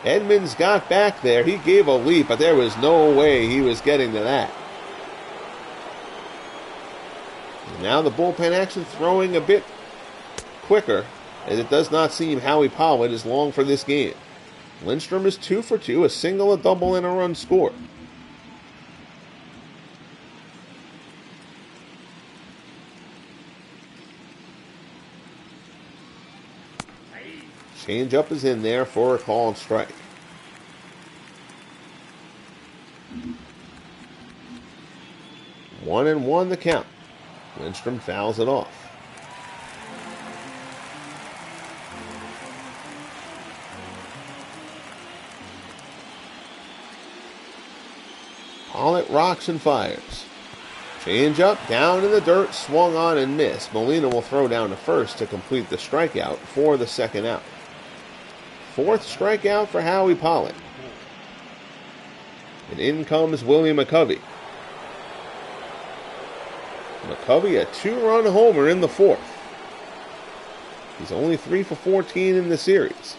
Edmonds got back there. He gave a leap, but there was no way he was getting to that. Now the bullpen action throwing a bit quicker, as it does not seem Howie Pollet is long for this game. Lindstrom is 2 for 2, a single, a double, and a run scored. Changeup is in there for a called strike. One and one the count. Lindstrom fouls it off. Pollet rocks and fires. Changeup down in the dirt, swung on and missed. Molina will throw down to first to complete the strikeout for the second out. Fourth strikeout for Howie Pollet. And in comes Willie McCovey. McCovey, a 2-run homer in the fourth. He's only 3 for 14 in the series.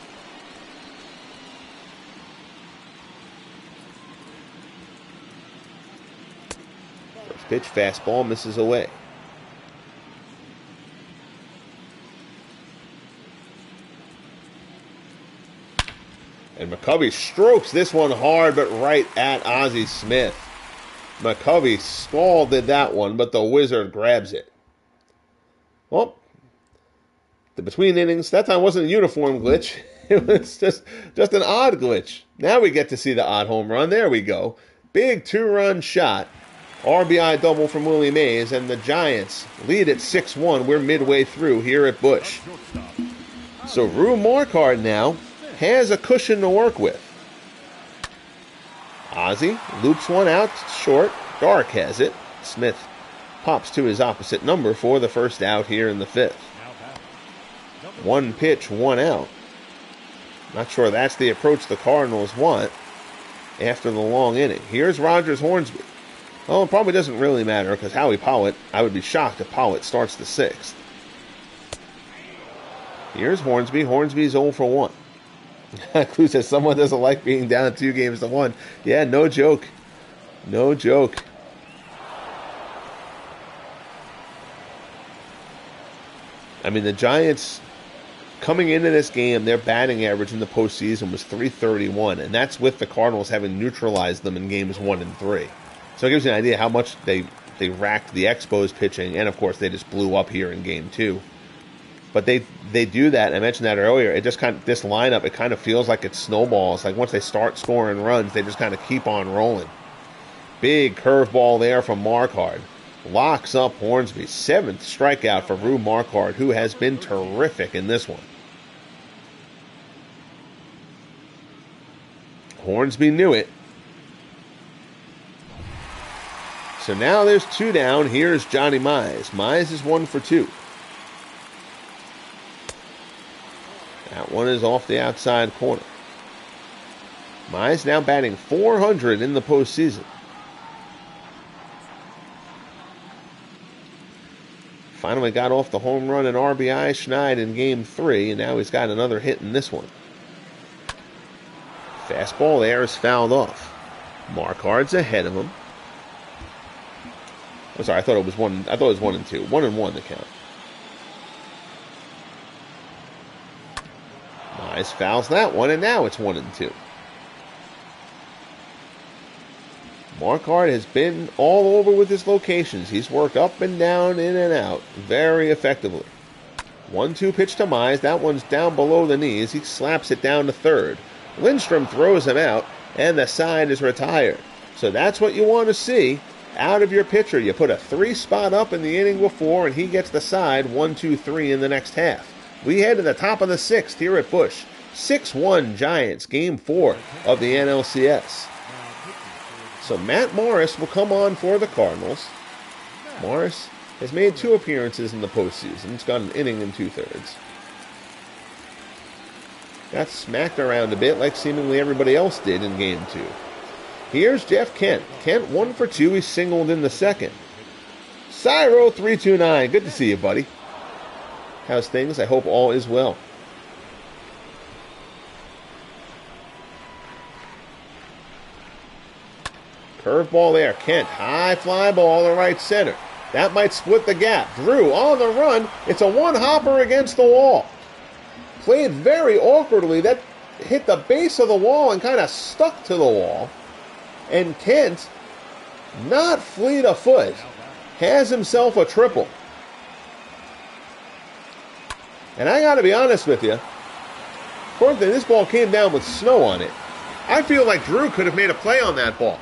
First pitch, fastball, misses away. And McCovey strokes this one hard, but right at Ozzie Smith. McCovey scalded that one, but the Wizard grabs it. Well, the between innings, that time wasn't a uniform glitch. It was just an odd glitch. Now we get to see the odd home run. There we go. Big 2-run shot. RBI double from Willie Mays, and the Giants lead at 6-1. We're midway through here at Busch. So Rube Marquard now has a cushion to work with. Ozzie loops one out short. Dark has it. Smith pops to his opposite number for the first out here in the fifth. One pitch, one out. Not sure that's the approach the Cardinals want after the long inning. Here's Rogers Hornsby. Well, it probably doesn't really matter because Howie Pollet, I would be shocked if Pollet starts the sixth. Here's Hornsby. Hornsby's 0 for 1. Clue says someone doesn't like being down 2-1. Yeah, no joke. No joke. I mean, the Giants, coming into this game, their batting average in the postseason was .331, and that's with the Cardinals having neutralized them in games 1 and 3. So it gives you an idea how much they racked the Expos pitching, and of course they just blew up here in game 2. But they do that. I mentioned that earlier. It just this lineup, it kind of feels like it snowballs. Like once they start scoring runs, they just kind of keep on rolling. Big curveball there from Marquard. Locks up Hornsby. 7th strikeout for Rube Marquard, who has been terrific in this one. Hornsby knew it. So now there's 2 down. Here's Johnny Mize. Mize is 1 for 2. That one is off the outside corner. Mize now batting .400 in the postseason. Finally got off the home run and RBI Schneid in game 3, and now he's got another hit in this one. Fastball there is fouled off. Marquard's ahead of him. I'm sorry, I thought it was 1 and 2. 1-1 the count. Mize fouls that one, and now it's 1 and 2. Marquard has been all over with his locations. He's worked up and down, in and out, very effectively. 1-2 pitch to Mize. That one's down below the knees. He slaps it down to third. Lindstrom throws him out, and the side is retired. So that's what you want to see out of your pitcher. You put a 3 spot up in the inning before, and he gets the side 1-2-3 in the next half. We head to the top of the 6th here at Busch. 6-1 Giants, Game 4 of the NLCS. So Matt Morris will come on for the Cardinals. Morris has made 2 appearances in the postseason. He's got an inning and 2/3. Got smacked around a bit like seemingly everybody else did in Game 2. Here's Jeff Kent. Kent 1 for 2. He singled in the second. Cyro 329. Good to see you, buddy. How's things? I hope all is well. Curveball there. Kent, high fly ball to right center. That might split the gap. Drew on the run. It's a one-hopper against the wall. Played very awkwardly. That hit the base of the wall and kind of stuck to the wall. And Kent, not fleet of foot, has himself a triple. And I got to be honest with you, according to this ball came down with snow on it. I feel like Drew could have made a play on that ball.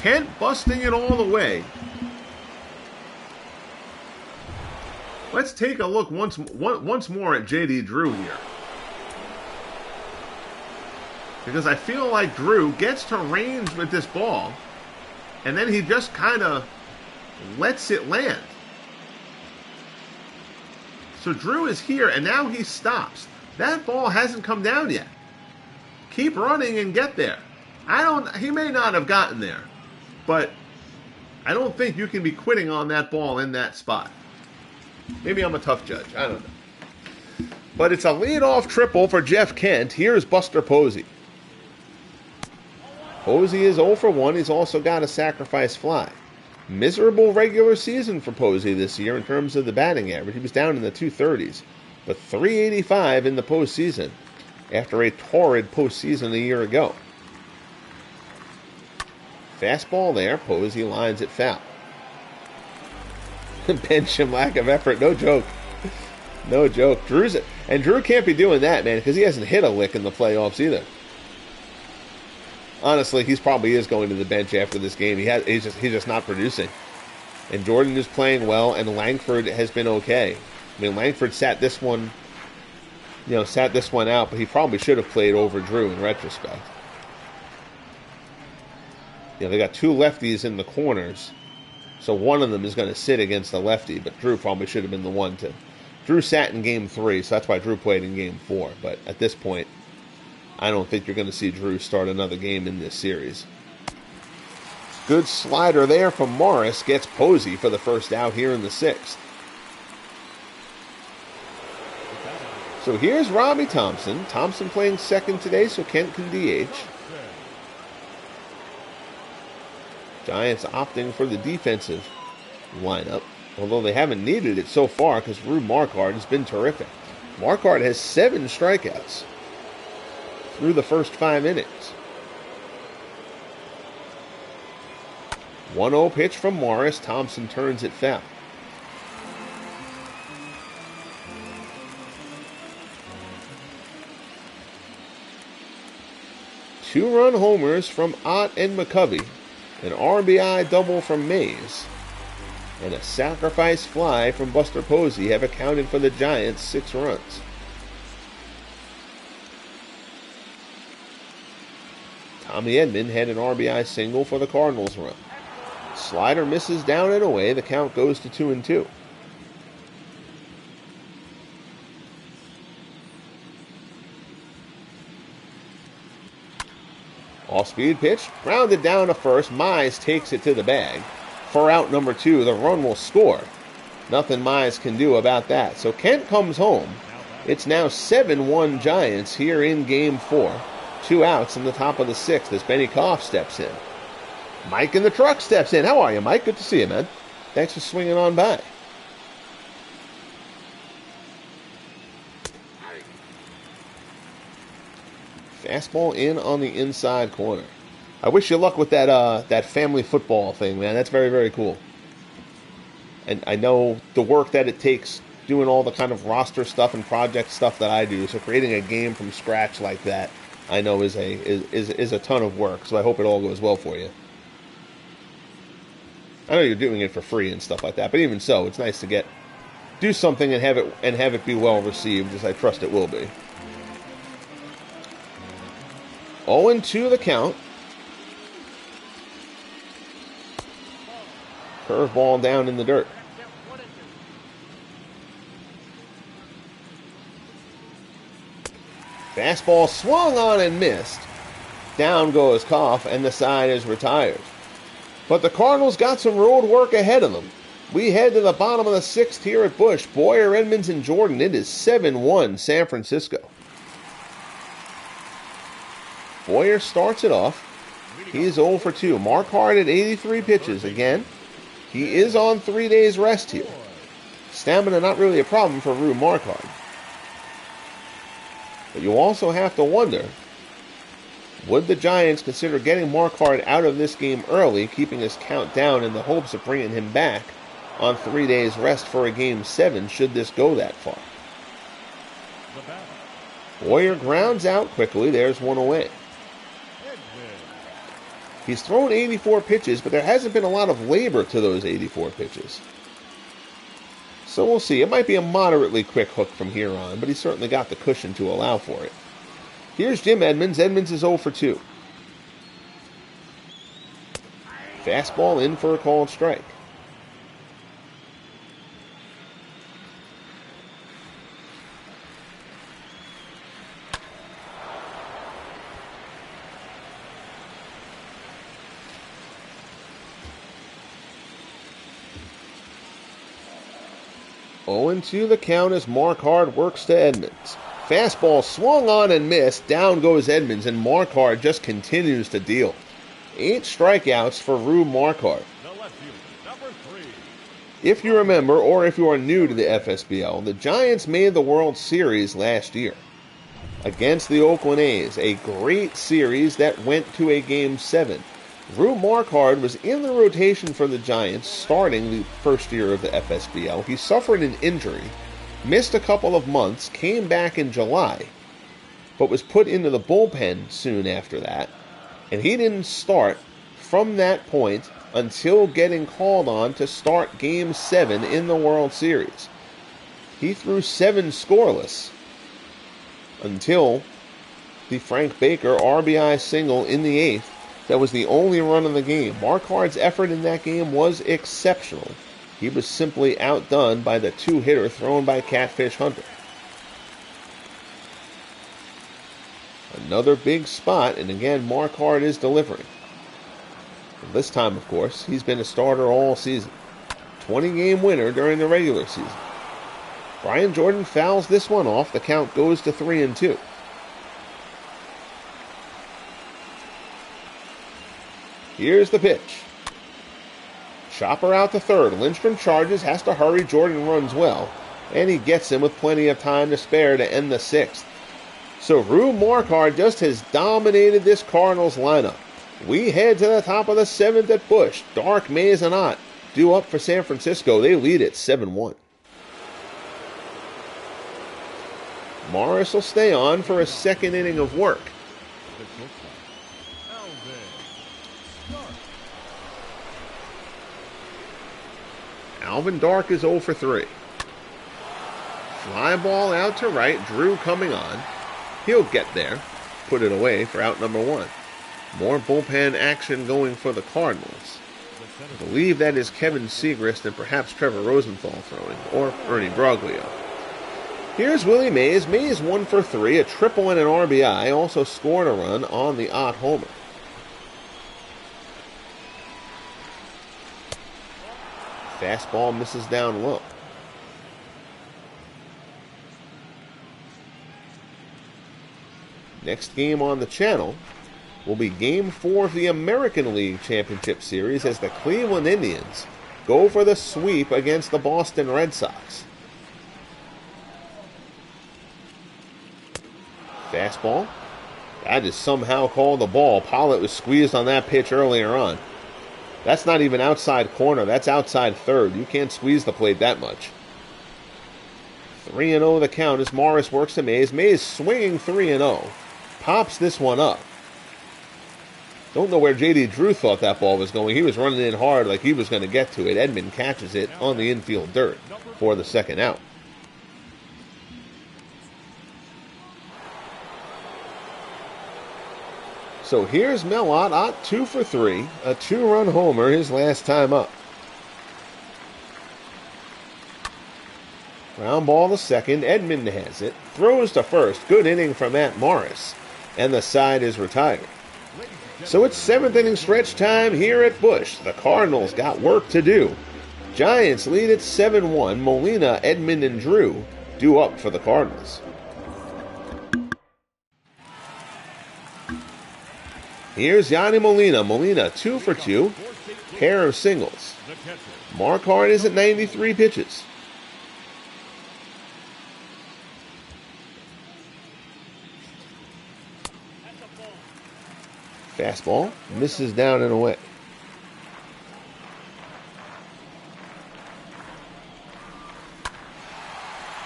Kent busting it all the way. Let's take a look once more at J.D. Drew here. Because I feel like Drew gets to range with this ball, and then he just kind of lets it land. So Drew is here, and now he stops. That ball hasn't come down yet. Keep running and get there. He may not have gotten there, but I don't think you can be quitting on that ball in that spot. Maybe I'm a tough judge. I don't know. But it's a leadoff triple for Jeff Kent. Here's Buster Posey. Posey is 0 for 1. He's also got a sacrifice fly. Miserable regular season for Posey this year in terms of the batting average. He was down in the 230s, but 385 in the postseason after a torrid postseason a year ago. Fastball there. Posey lines it foul. Bench him, lack of effort. No joke. No joke. Drew can't be doing that, man, because he hasn't hit a lick in the playoffs either. Honestly, he probably is going to the bench after this game. He's just not producing. And Jordan is playing well, and Langford has been okay. I mean, Langford sat this one out, but he probably should have played over Drew in retrospect. They got 2 lefties in the corners, so one of them is going to sit against the lefty, but Drew probably should have been the one to. Drew sat in Game 3, so that's why Drew played in Game 4. But at this point, I don't think you're going to see Drew start another game in this series. Good slider there from Morris. Gets Posey for the first out here in the 6th. So here's Robbie Thompson. Thompson playing second today, so Kent can DH. Giants opting for the defensive lineup, although they haven't needed it so far because Rube Marquard has been terrific. Marquard has 7 strikeouts through the first 5 innings. 1-0 pitch from Morris. Thompson turns it foul. Two-run homers from Ott and McCovey, an RBI double from Mays, and a sacrifice fly from Buster Posey have accounted for the Giants' 6 runs. Tommy Edman had an RBI single for the Cardinals run. Slider misses down and away. The count goes to 2-2. Off-speed pitch, grounded down to first. Mize takes it to the bag. For out number 2, the run will score. Nothing Mize can do about that. So Kent comes home. It's now 7-1 Giants here in Game 4. 2 outs in the top of the 6th as Benny Koff steps in. Mike in the truck steps in. How are you, Mike? Good to see you, man. Thanks for swinging on by. Fastball in on the inside corner. I wish you luck with that family football thing, man. That's very, very cool. And I know the work that it takes doing all the kind of roster stuff and project stuff that I do. So creating a game from scratch like that, I know is a ton of work. So I hope it all goes well for you. I know you're doing it for free and stuff like that, but even so, it's nice to do something and have it be well received, as I trust it will be. 0-2 the count. Curveball down in the dirt. Fastball swung on and missed. Down goes Koff, and the side is retired. But the Cardinals got some road work ahead of them. We head to the bottom of the 6th here at Busch. Boyer, Edmonds, and Jordan. It is 7-1 San Francisco. Boyer starts it off. He's 0 for 2. Marquard at 83 pitches. Again, he is on 3 days rest here. Stamina not really a problem for Rube Marquard. But you also have to wonder, would the Giants consider getting Marquard out of this game early, keeping his count down in the hopes of bringing him back on 3 days rest for a Game 7 should this go that far? Boyer grounds out quickly. There's one away. He's thrown 84 pitches, but there hasn't been a lot of labor to those 84 pitches. So we'll see. It might be a moderately quick hook from here on, but he's certainly got the cushion to allow for it. Here's Jim Edmonds. Edmonds is 0 for 2. Fastball in for a called strike. And 2 the count as Marquard works to Edmonds. Fastball swung on and missed. Down goes Edmonds, and Marquard just continues to deal. 8 strikeouts for Rube Marquard. If you remember, or if you are new to the FSBL, the Giants made the World Series last year against the Oakland A's. A great series that went to a Game 7. Rube Marquard was in the rotation for the Giants starting the first year of the FSBL. He suffered an injury, missed a couple of months, came back in July, but was put into the bullpen soon after that. And he didn't start from that point until getting called on to start Game 7 in the World Series. He threw 7 scoreless until the Frank Baker RBI single in the 8th. That was the only run of the game. Marquard's effort in that game was exceptional. He was simply outdone by the 2-hitter thrown by Catfish Hunter. Another big spot, and again, Marquard is delivering. And this time, of course, he's been a starter all season. 20-game winner during the regular season. Brian Jordan fouls this one off. The count goes to 3-2. Here's the pitch. Chopper out to third. Lindstrom charges, has to hurry. Jordan runs well, and he gets him with plenty of time to spare to end the 6th. So Rube Marquard just has dominated this Cardinals lineup. We head to the top of the 7th at Busch. Dark, Mays, and Ott due up for San Francisco. They lead it 7-1. Morris will stay on for a second inning of work. Alvin Dark is 0 for 3. Fly ball out to right. Drew coming on. He'll get there. Put it away for out number 1. More bullpen action going for the Cardinals. I believe that is Kevin Segrist and perhaps Trevor Rosenthal throwing, or Ernie Broglio. Here's Willie Mays. Mays 1 for 3, a triple and an RBI. Also scored a run on the Ott homer. Fastball misses down low. Next game on the channel will be Game 4 of the American League Championship Series as the Cleveland Indians go for the sweep against the Boston Red Sox. Fastball. That is somehow called the ball. Pollet was squeezed on that pitch earlier on. That's not even outside corner. That's outside third. You can't squeeze the plate that much. 3-0 the count as Morris works to Mays. Mays swinging 3-0. Pops this one up. Don't know where J.D. Drew thought that ball was going. He was running in hard like he was going to get to it. Edman catches it on the infield dirt for the second out. So here's Mel Ott. Ott 2 for 3. A 2-run homer his last time up. Ground ball to second. Edman has it. Throws to first. Good inning from Matt Morris. And the side is retired. So it's 7th inning stretch time here at Busch. The Cardinals got work to do. Giants lead at 7-1. Molina, Edman, and Drew due up for the Cardinals. Here's Yanni Molina. Molina 2 for 2. Pair of singles. Marquard is at 93 pitches. Fastball misses down and away.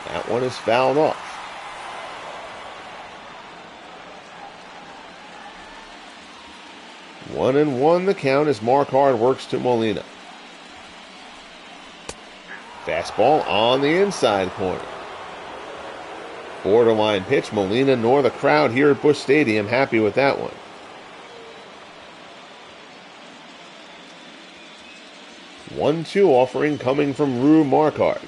That one is fouled off. 1-1 the count as Marquard works to Molina. Fastball on the inside corner. Borderline pitch. Molina nor the crowd here at Busch Stadium happy with that one. 1-2 offering coming from Rube Marquard.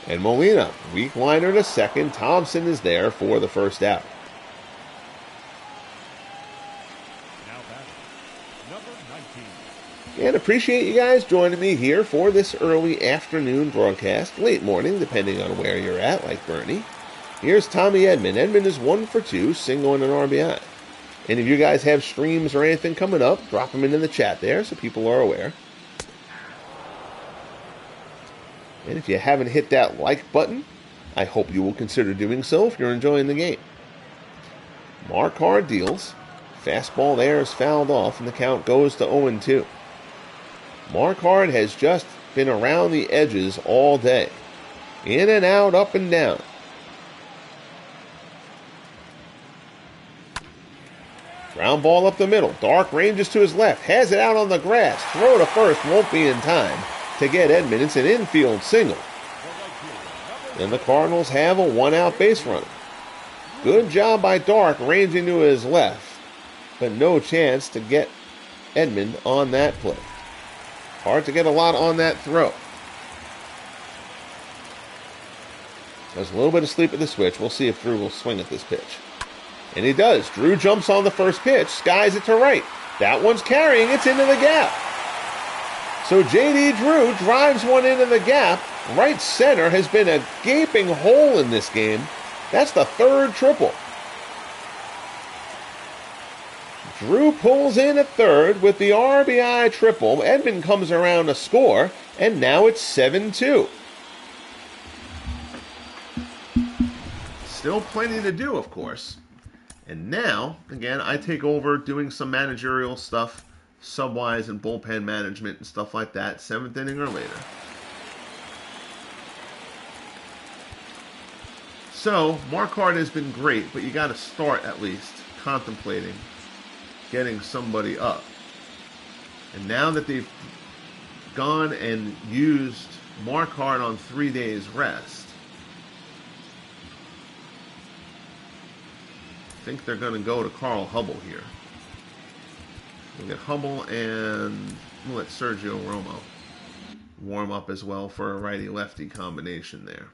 And Molina, weak liner to second. Thompson is there for the first out. And appreciate you guys joining me here for this early afternoon broadcast, late morning, depending on where you're at, like Bernie. Here's Tommy Edman. Edman is 1 for 2, single and an RBI. And if you guys have streams or anything coming up, drop them into the chat there so people are aware. And if you haven't hit that like button, I hope you will consider doing so if you're enjoying the game. Marquard deals. Fastball there is fouled off, and the count goes to 0-2. Marquard has just been around the edges all day. In and out, up and down. Ground ball up the middle. Dark ranges to his left. Has it out on the grass. Throw to first. Won't be in time to get Edman. It's an infield single. And the Cardinals have a 1-out base runner. Good job by Dark ranging to his left. But no chance to get Edman on that play. Hard to get a lot on that throw. There's a little bit of sleep at the switch. We'll see if Drew will swing at this pitch. And he does. Drew jumps on the first pitch, skies it to right. That one's carrying. It's into the gap. So J.D. Drew drives one into the gap. Right center has been a gaping hole in this game. That's the third triple. Drew pulls in at third with the RBI triple. Edman comes around to score, and now it's 7-2. Still plenty to do, of course. And now, again, I take over doing some managerial stuff, sub-wise and bullpen management and stuff like that, 7th inning or later. So, Marquard has been great, but you got to start at least contemplating getting somebody up. And now that they've gone and used Marquard on 3 days rest, I think they're going to go to Carl Hubble here. We'll get Hubble and we'll let Sergio Romo warm up as well for a righty-lefty combination there.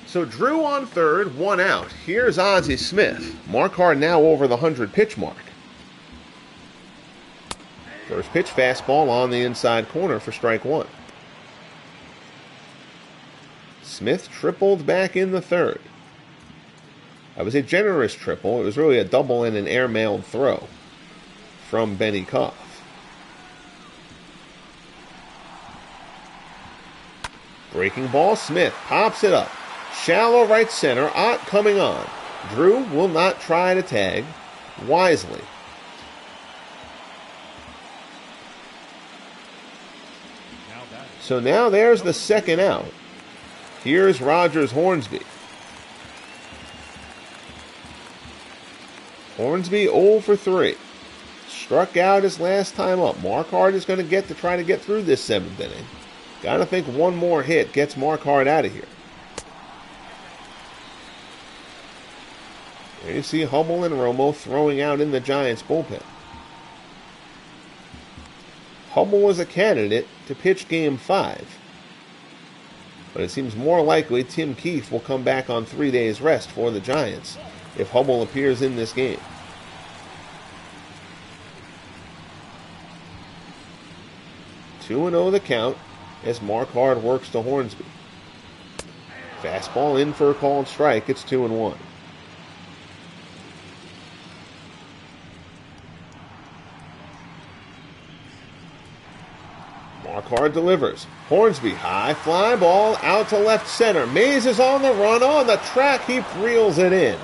So Drew on third, 1 out. Here's Ozzie Smith. Marquard now over the 100-pitch mark. First pitch fastball on the inside corner for strike 1. Smith tripled back in the third. That was a generous triple. It was really a double and an air-mailed throw from Benny Koff. Breaking ball, Smith pops it up. Shallow right center, Ott coming on. Drew will not try to tag. Wisely. So now there's the second out. Here's Rogers Hornsby. Hornsby 0 for 3. Struck out his last time up. Marquard is going to try to get through this 7th inning. Gotta think one more hit gets Marquard out of here. There you see Hubble and Romo throwing out in the Giants bullpen. Hubble was a candidate to pitch Game 5. But it seems more likely Tim Keefe will come back on 3 days rest for the Giants if Hubble appears in this game. Two 2-0 the count as Marquard works to Hornsby. Fastball in for a called strike. It's 2-1. Marquard delivers. Hornsby, high fly ball out to left center. Mays is on the run. On the track, he reels it in.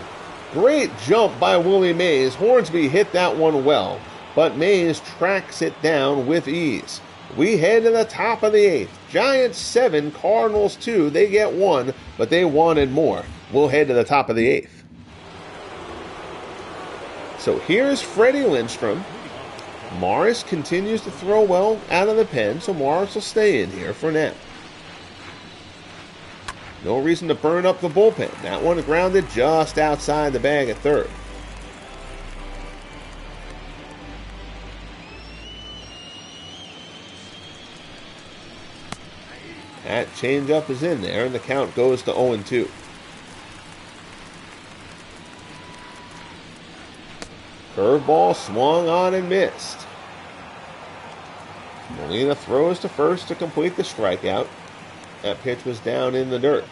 Great jump by Willie Mays. Hornsby hit that one well, but Mays tracks it down with ease. We head to the top of the 8th. Giants 7, Cardinals 2. They get 1, but they wanted more. We'll head to the top of the 8th. So here's Freddie Lindstrom. Morris continues to throw well out of the pen, so Morris will stay in here for now. No reason to burn up the bullpen. That one grounded just outside the bag at third. That changeup is in there, and the count goes to 0-2. Curveball swung on and missed. Molina throws to first to complete the strikeout. That pitch was down in the dirt.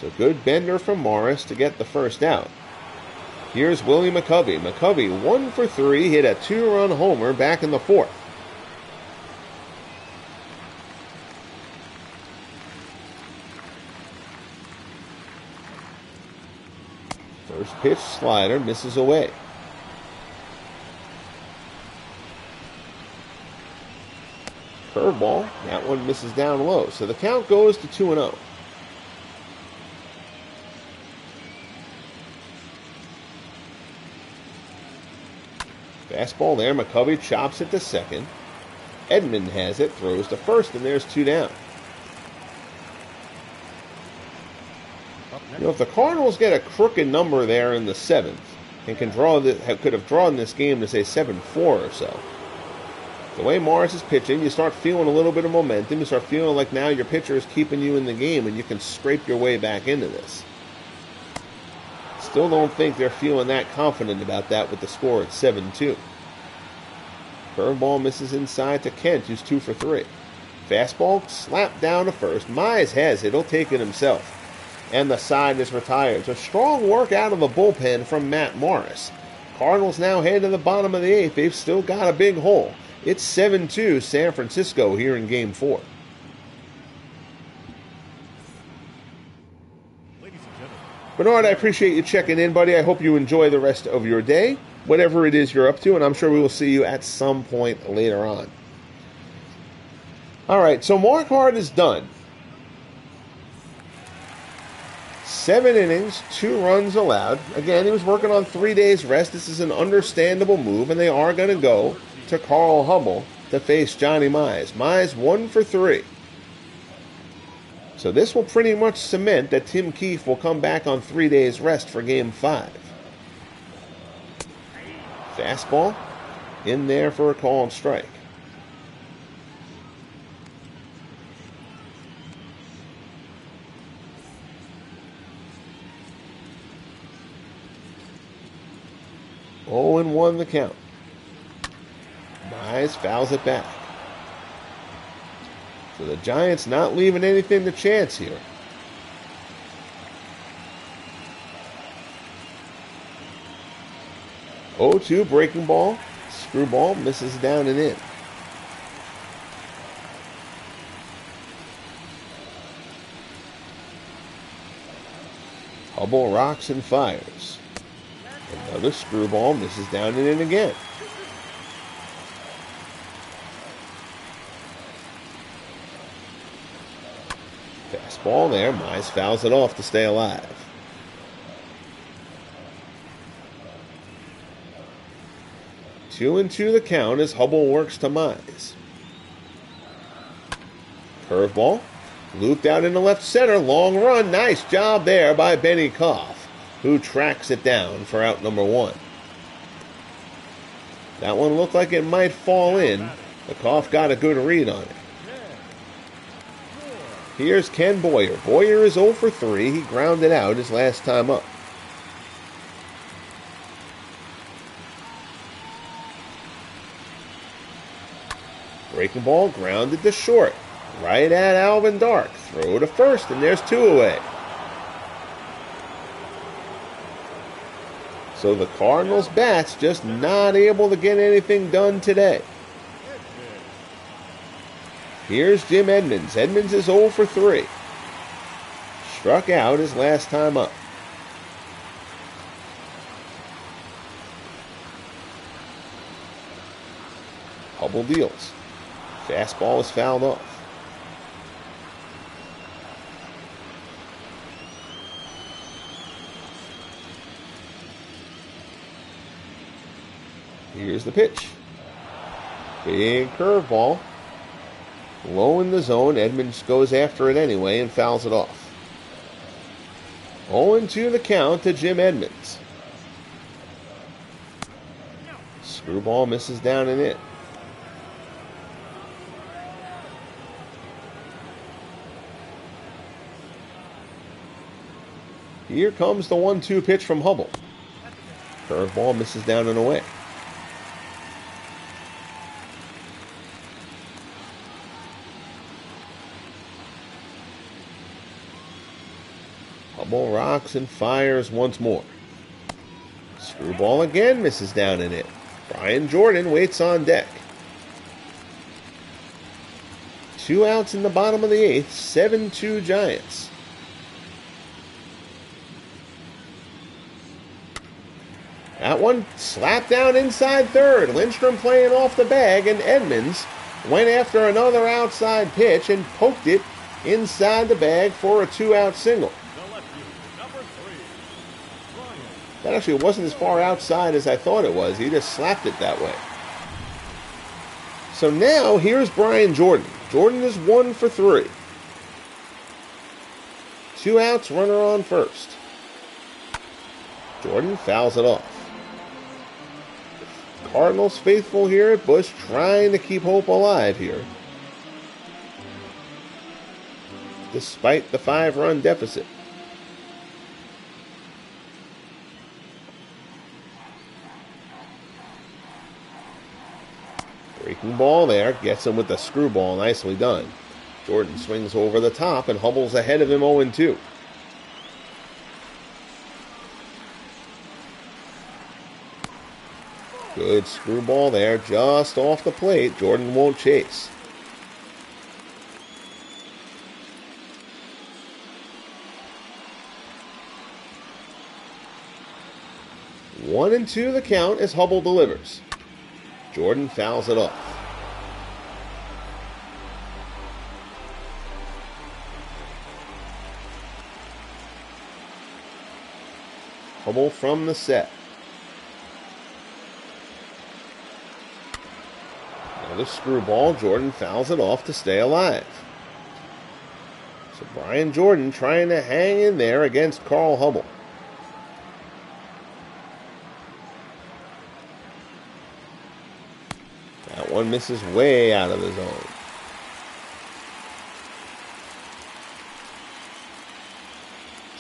So good bender from Morris to get the first out. Here's Willie McCovey. McCovey 1 for 3, hit a 2-run homer back in the 4th. First pitch slider misses away. Curveball, that one misses down low. So the count goes to 2-0. Fastball there, McCovey chops it to second. Edman has it, throws to first, and there's 2 down. You know, if the Cardinals get a crooked number there in the 7th and could have drawn this game to say 7-4 or so. The way Morris is pitching, you start feeling a little bit of momentum. You start feeling like now your pitcher is keeping you in the game and you can scrape your way back into this. Still don't think they're feeling that confident about that with the score at 7-2. Curveball misses inside to Kent, who's 2 for 3. Fastball slapped down to first. Mize has it. He'll take it himself. And the side is retired. So strong work out of the bullpen from Matt Morris. Cardinals now head to the bottom of the 8th. They've still got a big hole. It's 7-2 San Francisco here in Game 4. Ladies and gentlemen, Bernard, I appreciate you checking in, buddy. I hope you enjoy the rest of your day, whatever it is you're up to, and I'm sure we will see you at some point later on. All right, so Marquard is done. 7 innings, 2 runs allowed. Again, he was working on 3 days rest. This is an understandable move, and they are going to go to Carl Hubbell to face Johnny Mize. Mize 1 for 3. So this will pretty much cement that Tim Keefe will come back on 3 days rest for Game 5. Fastball in there for a call and strike. Oh, and 1 the count. Mize fouls it back. So the Giants not leaving anything to chance here. Oh, 2 breaking ball. Screwball misses down and in. Hubbell rocks and fires. Another screwball misses down and in again. Fastball there. Mize fouls it off to stay alive. Two and 2 the count as Hubbell works to Mize. Curveball. Looped out into left center. Long run. Nice job there by Benny Koff, who tracks it down for out number 1. That one looked like it might fall in, but Koff got a good read on it. Here's Ken Boyer. Boyer is 0 for 3. He grounded out his last time up. Breaking ball grounded to short. Right at Alvin Dark. Throw to first, and there's 2 away. So the Cardinals' bats just not able to get anything done today. Here's Jim Edmonds. Edmonds is 0 for 3. Struck out his last time up. Hubbell deals. Fastball is fouled off. Here's the pitch. Big curveball. Low in the zone. Edmonds goes after it anyway and fouls it off. 0-2 the count to Jim Edmonds. Screwball misses down and in. Here comes the 1-2 pitch from Hubbell. Curveball misses down and away. Hubbell rocks and fires once more. Screwball again misses down and in. Brian Jordan waits on deck. 2 outs in the bottom of the 8th. 7-2 Giants. That one slapped down inside third. Lindstrom playing off the bag, and Edmonds went after another outside pitch and poked it inside the bag for a 2-out single. That actually wasn't as far outside as I thought it was. He just slapped it that way. So now here's Brian Jordan. Jordan is 1 for 3. 2 outs, runner on first. Jordan fouls it off. Cardinals faithful here at Busch trying to keep hope alive here, despite the 5-run deficit. Breaking ball there. Gets him with the screwball. Nicely done. Jordan swings over the top and Hubble's ahead of him 0-2. Good screwball there, just off the plate. Jordan won't chase. One and two the count as Hubble delivers. Jordan fouls it off. Hubble from the set. Another screwball. Jordan fouls it off to stay alive. So Brian Jordan trying to hang in there against Carl Hubble. That one misses way out of the zone.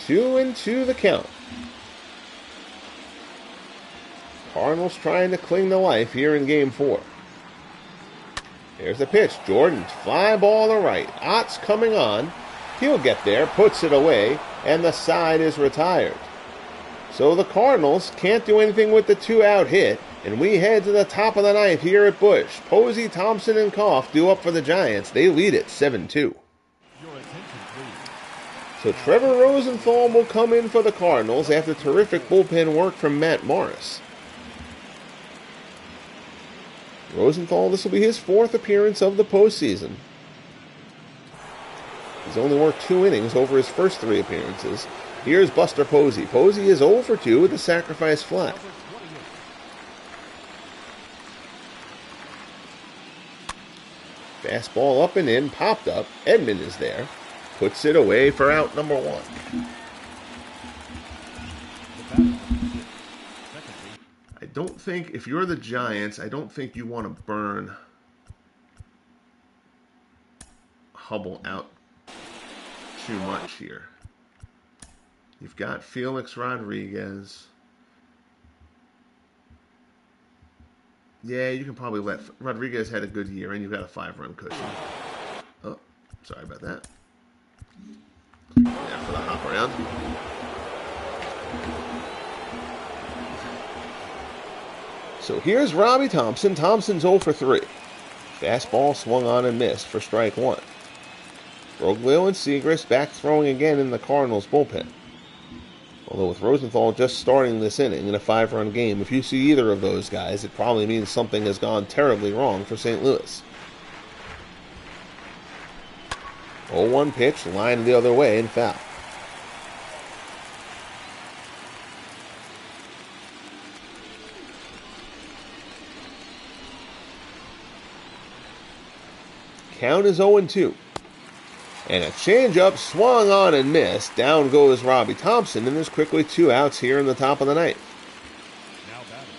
Two and two the count. Cardinals trying to cling to life here in Game 4. Here's the pitch. Jordan, fly ball to right. Ott's coming on. He'll get there, puts it away, and the side is retired. So the Cardinals can't do anything with the 2-out hit, and we head to the top of the ninth here at Busch. Posey, Thompson, and Koff due up for the Giants. They lead it 7-2. So Trevor Rosenthal will come in for the Cardinals after terrific bullpen work from Matt Morris. Rosenthal, this will be his fourth appearance of the postseason. He's only worked 2 innings over his first 3 appearances. Here's Buster Posey. Posey is 0 for 2 with a sacrifice fly. Fastball up and in, popped up. Edman is there. Puts it away for out number 1. I don't think, if you're the Giants, I don't think you want to burn Hubble out too much here. You've got Felix Rodriguez. Yeah, you can probably let Rodriguez had a good year, and you've got a 5-run cushion. Oh, sorry about that. Yeah, for the hop around. So here's Robbie Thompson. Thompson's 0 for 3. Fastball swung on and missed for strike 1. Broglio and Segrist back throwing again in the Cardinals bullpen. Although with Rosenthal just starting this inning in a 5-run game, if you see either of those guys, it probably means something has gone terribly wrong for St. Louis. 0-1 pitch, lined the other way and foul. Count is 0-2. And a changeup swung on and missed. Down goes Robbie Thompson, and there's quickly 2 outs here in the top of the ninth. Now batting,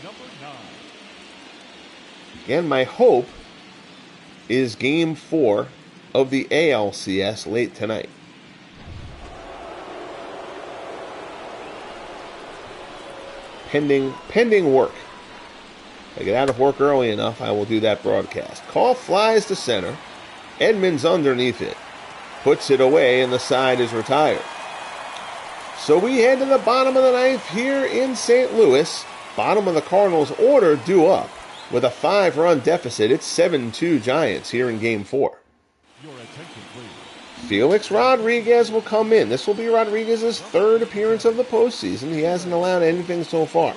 number 9. Again, my hope is Game 4 of the ALCS late tonight. Pending work. If I get out of work early enough, I will do that broadcast. Call flies to center. Edmonds underneath it. Puts it away, and the side is retired. So we head to the bottom of the ninth here in St. Louis. Bottom of the Cardinals order due up. With a 5-run deficit, it's 7-2 Giants here in Game 4. Your attention, please. Felix Rodriguez will come in. This will be Rodriguez's 3rd appearance of the postseason. He hasn't allowed anything so far.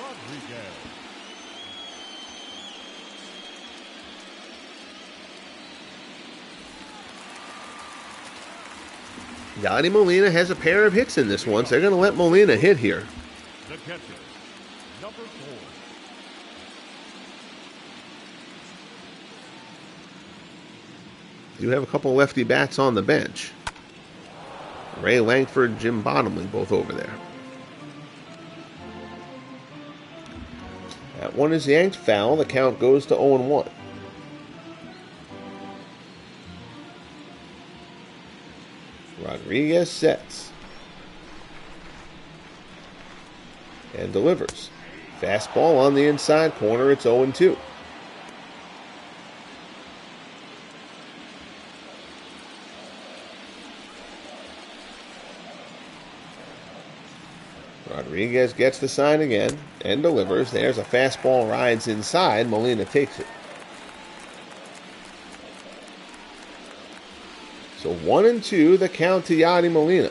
Yadi Molina has a pair of hits in this one, so they're going to let Molina hit here. The catcher, number 4. You have a couple lefty bats on the bench. Ray Langford, Jim Bottomley, both over there. That one is yanked foul. The count goes to 0-1. Rodriguez sets. And delivers. Fastball on the inside corner. It's 0-2. Rodriguez gets the sign again and delivers. There's a fastball, rides inside. Molina takes it. So 1-2, the count to Yadi Molina.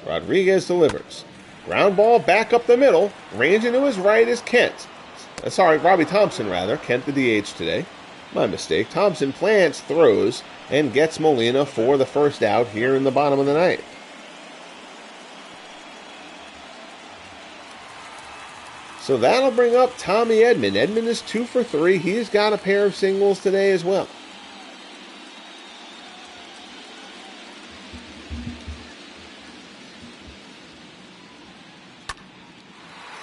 Rodriguez delivers. Ground ball back up the middle. Ranging to his right is Kent. Robbie Thompson, rather. Kent the DH today. My mistake. Thompson plants, throws, and gets Molina for the first out here in the bottom of the ninth. So that'll bring up Tommy Edman. Edman is 2 for 3. He's got a pair of singles today as well.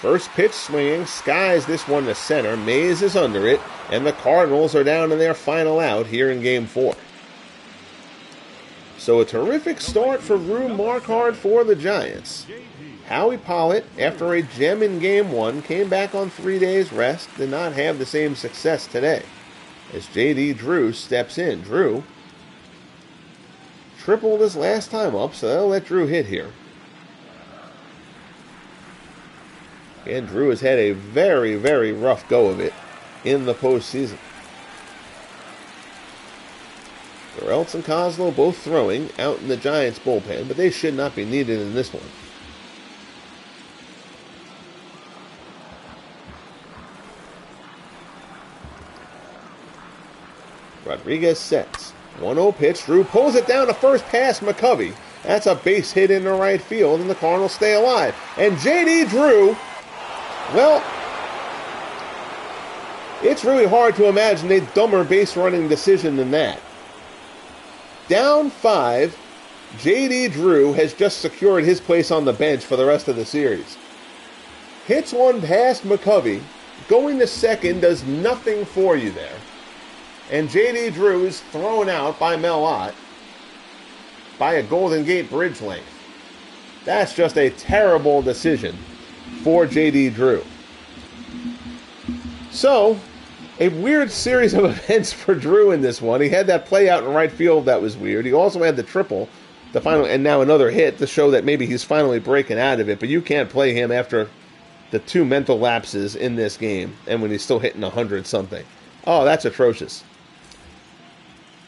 First pitch swinging, skies this one to center. Mays is under it, and the Cardinals are down to their final out here in Game 4. So a terrific start for Rube Marquard for the Giants. Howie Pollet, after a gem in Game 1, came back on 3 days rest, did not have the same success today. As J.D. Drew steps in. Drew tripled his last time up, so they'll let Drew hit here. And Drew has had a very, very rough go of it in the postseason. Gereltz and Kozlo both throwing out in the Giants' bullpen, but they should not be needed in this one. Rodriguez sets. 1-0 pitch. Drew pulls it down to first past McCovey. That's a base hit into right field, and the Cardinals stay alive. And J.D. Drew, well, it's really hard to imagine a dumber base running decision than that. Down 5, J.D. Drew has just secured his place on the bench for the rest of the series. Hits one past McCovey. Going to second does nothing for you there. And J.D. Drew is thrown out by Mel Ott by a Golden Gate Bridge length. That's just a terrible decision for J.D. Drew. So, a weird series of events for Drew in this one. He had that play out in right field that was weird. He also had the triple, the final, and now another hit to show that maybe he's finally breaking out of it. But you can't play him after the 2 mental lapses in this game and when he's still hitting 100-something. Oh, that's atrocious.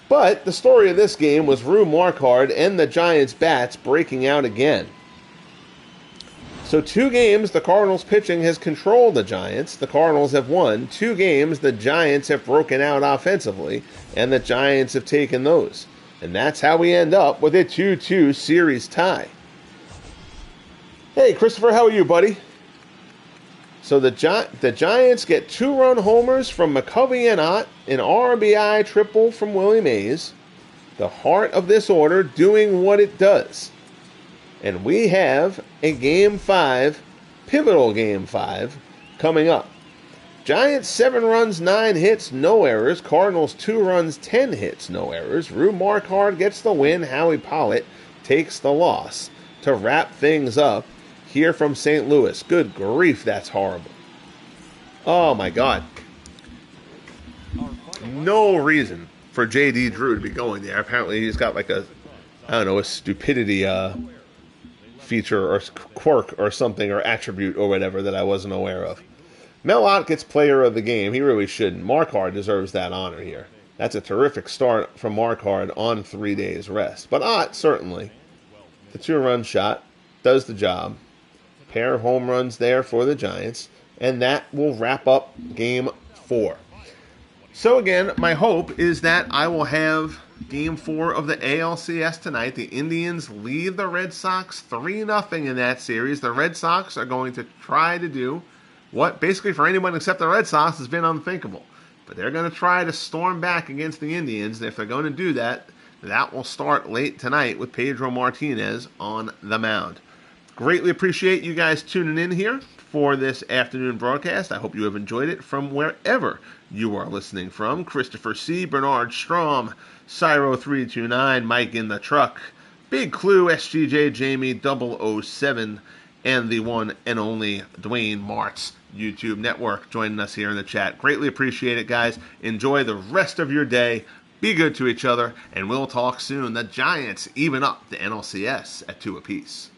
But the story of this game was Rube Marquard and the Giants' bats breaking out again. So 2 games, the Cardinals pitching has controlled the Giants. The Cardinals have won. 2 games, the Giants have broken out offensively, and the Giants have taken those. And that's how we end up with a 2-2 series tie. Hey, Christopher, how are you, buddy? So the Giants get 2-run homers from McCovey and Ott, an RBI triple from Willie Mays. The heart of this order doing what it does. And we have a Game 5, pivotal Game 5, coming up. Giants 7 runs, 9 hits, no errors. Cardinals 2 runs, 10 hits, no errors. Rube Marquard gets the win. Howie Pollet takes the loss. To wrap things up here from St. Louis. Good grief, that's horrible. Oh my God. No reason for J.D. Drew to be going there. Apparently he's got like a stupidity feature or quirk or something or attribute or whatever that I wasn't aware of. Mel Ott gets player of the game. He really shouldn't. Marquard deserves that honor here. That's a terrific start from Marquard on 3 days rest. But Ott, certainly, the 2-run shot does the job. Pair of home runs there for the Giants. And that will wrap up Game 4. So again, my hope is that I will have Game 4 of the ALCS tonight. The Indians lead the Red Sox 3-0 in that series. The Red Sox are going to try to do what basically for anyone except the Red Sox has been unthinkable. But they're going to try to storm back against the Indians. And if they're going to do that, that will start late tonight with Pedro Martinez on the mound. Greatly appreciate you guys tuning in here for this afternoon broadcast. I hope you have enjoyed it from wherever you are listening from. Christopher C., Bernard Strom, Cyro329, Mike in the Truck, Big Clue, SGJ Jamie 007, and the one and only Dwayne Martz YouTube network joining us here in the chat. Greatly appreciate it, guys. Enjoy the rest of your day. Be good to each other, and we'll talk soon. The Giants even up the NLCS at 2 apiece.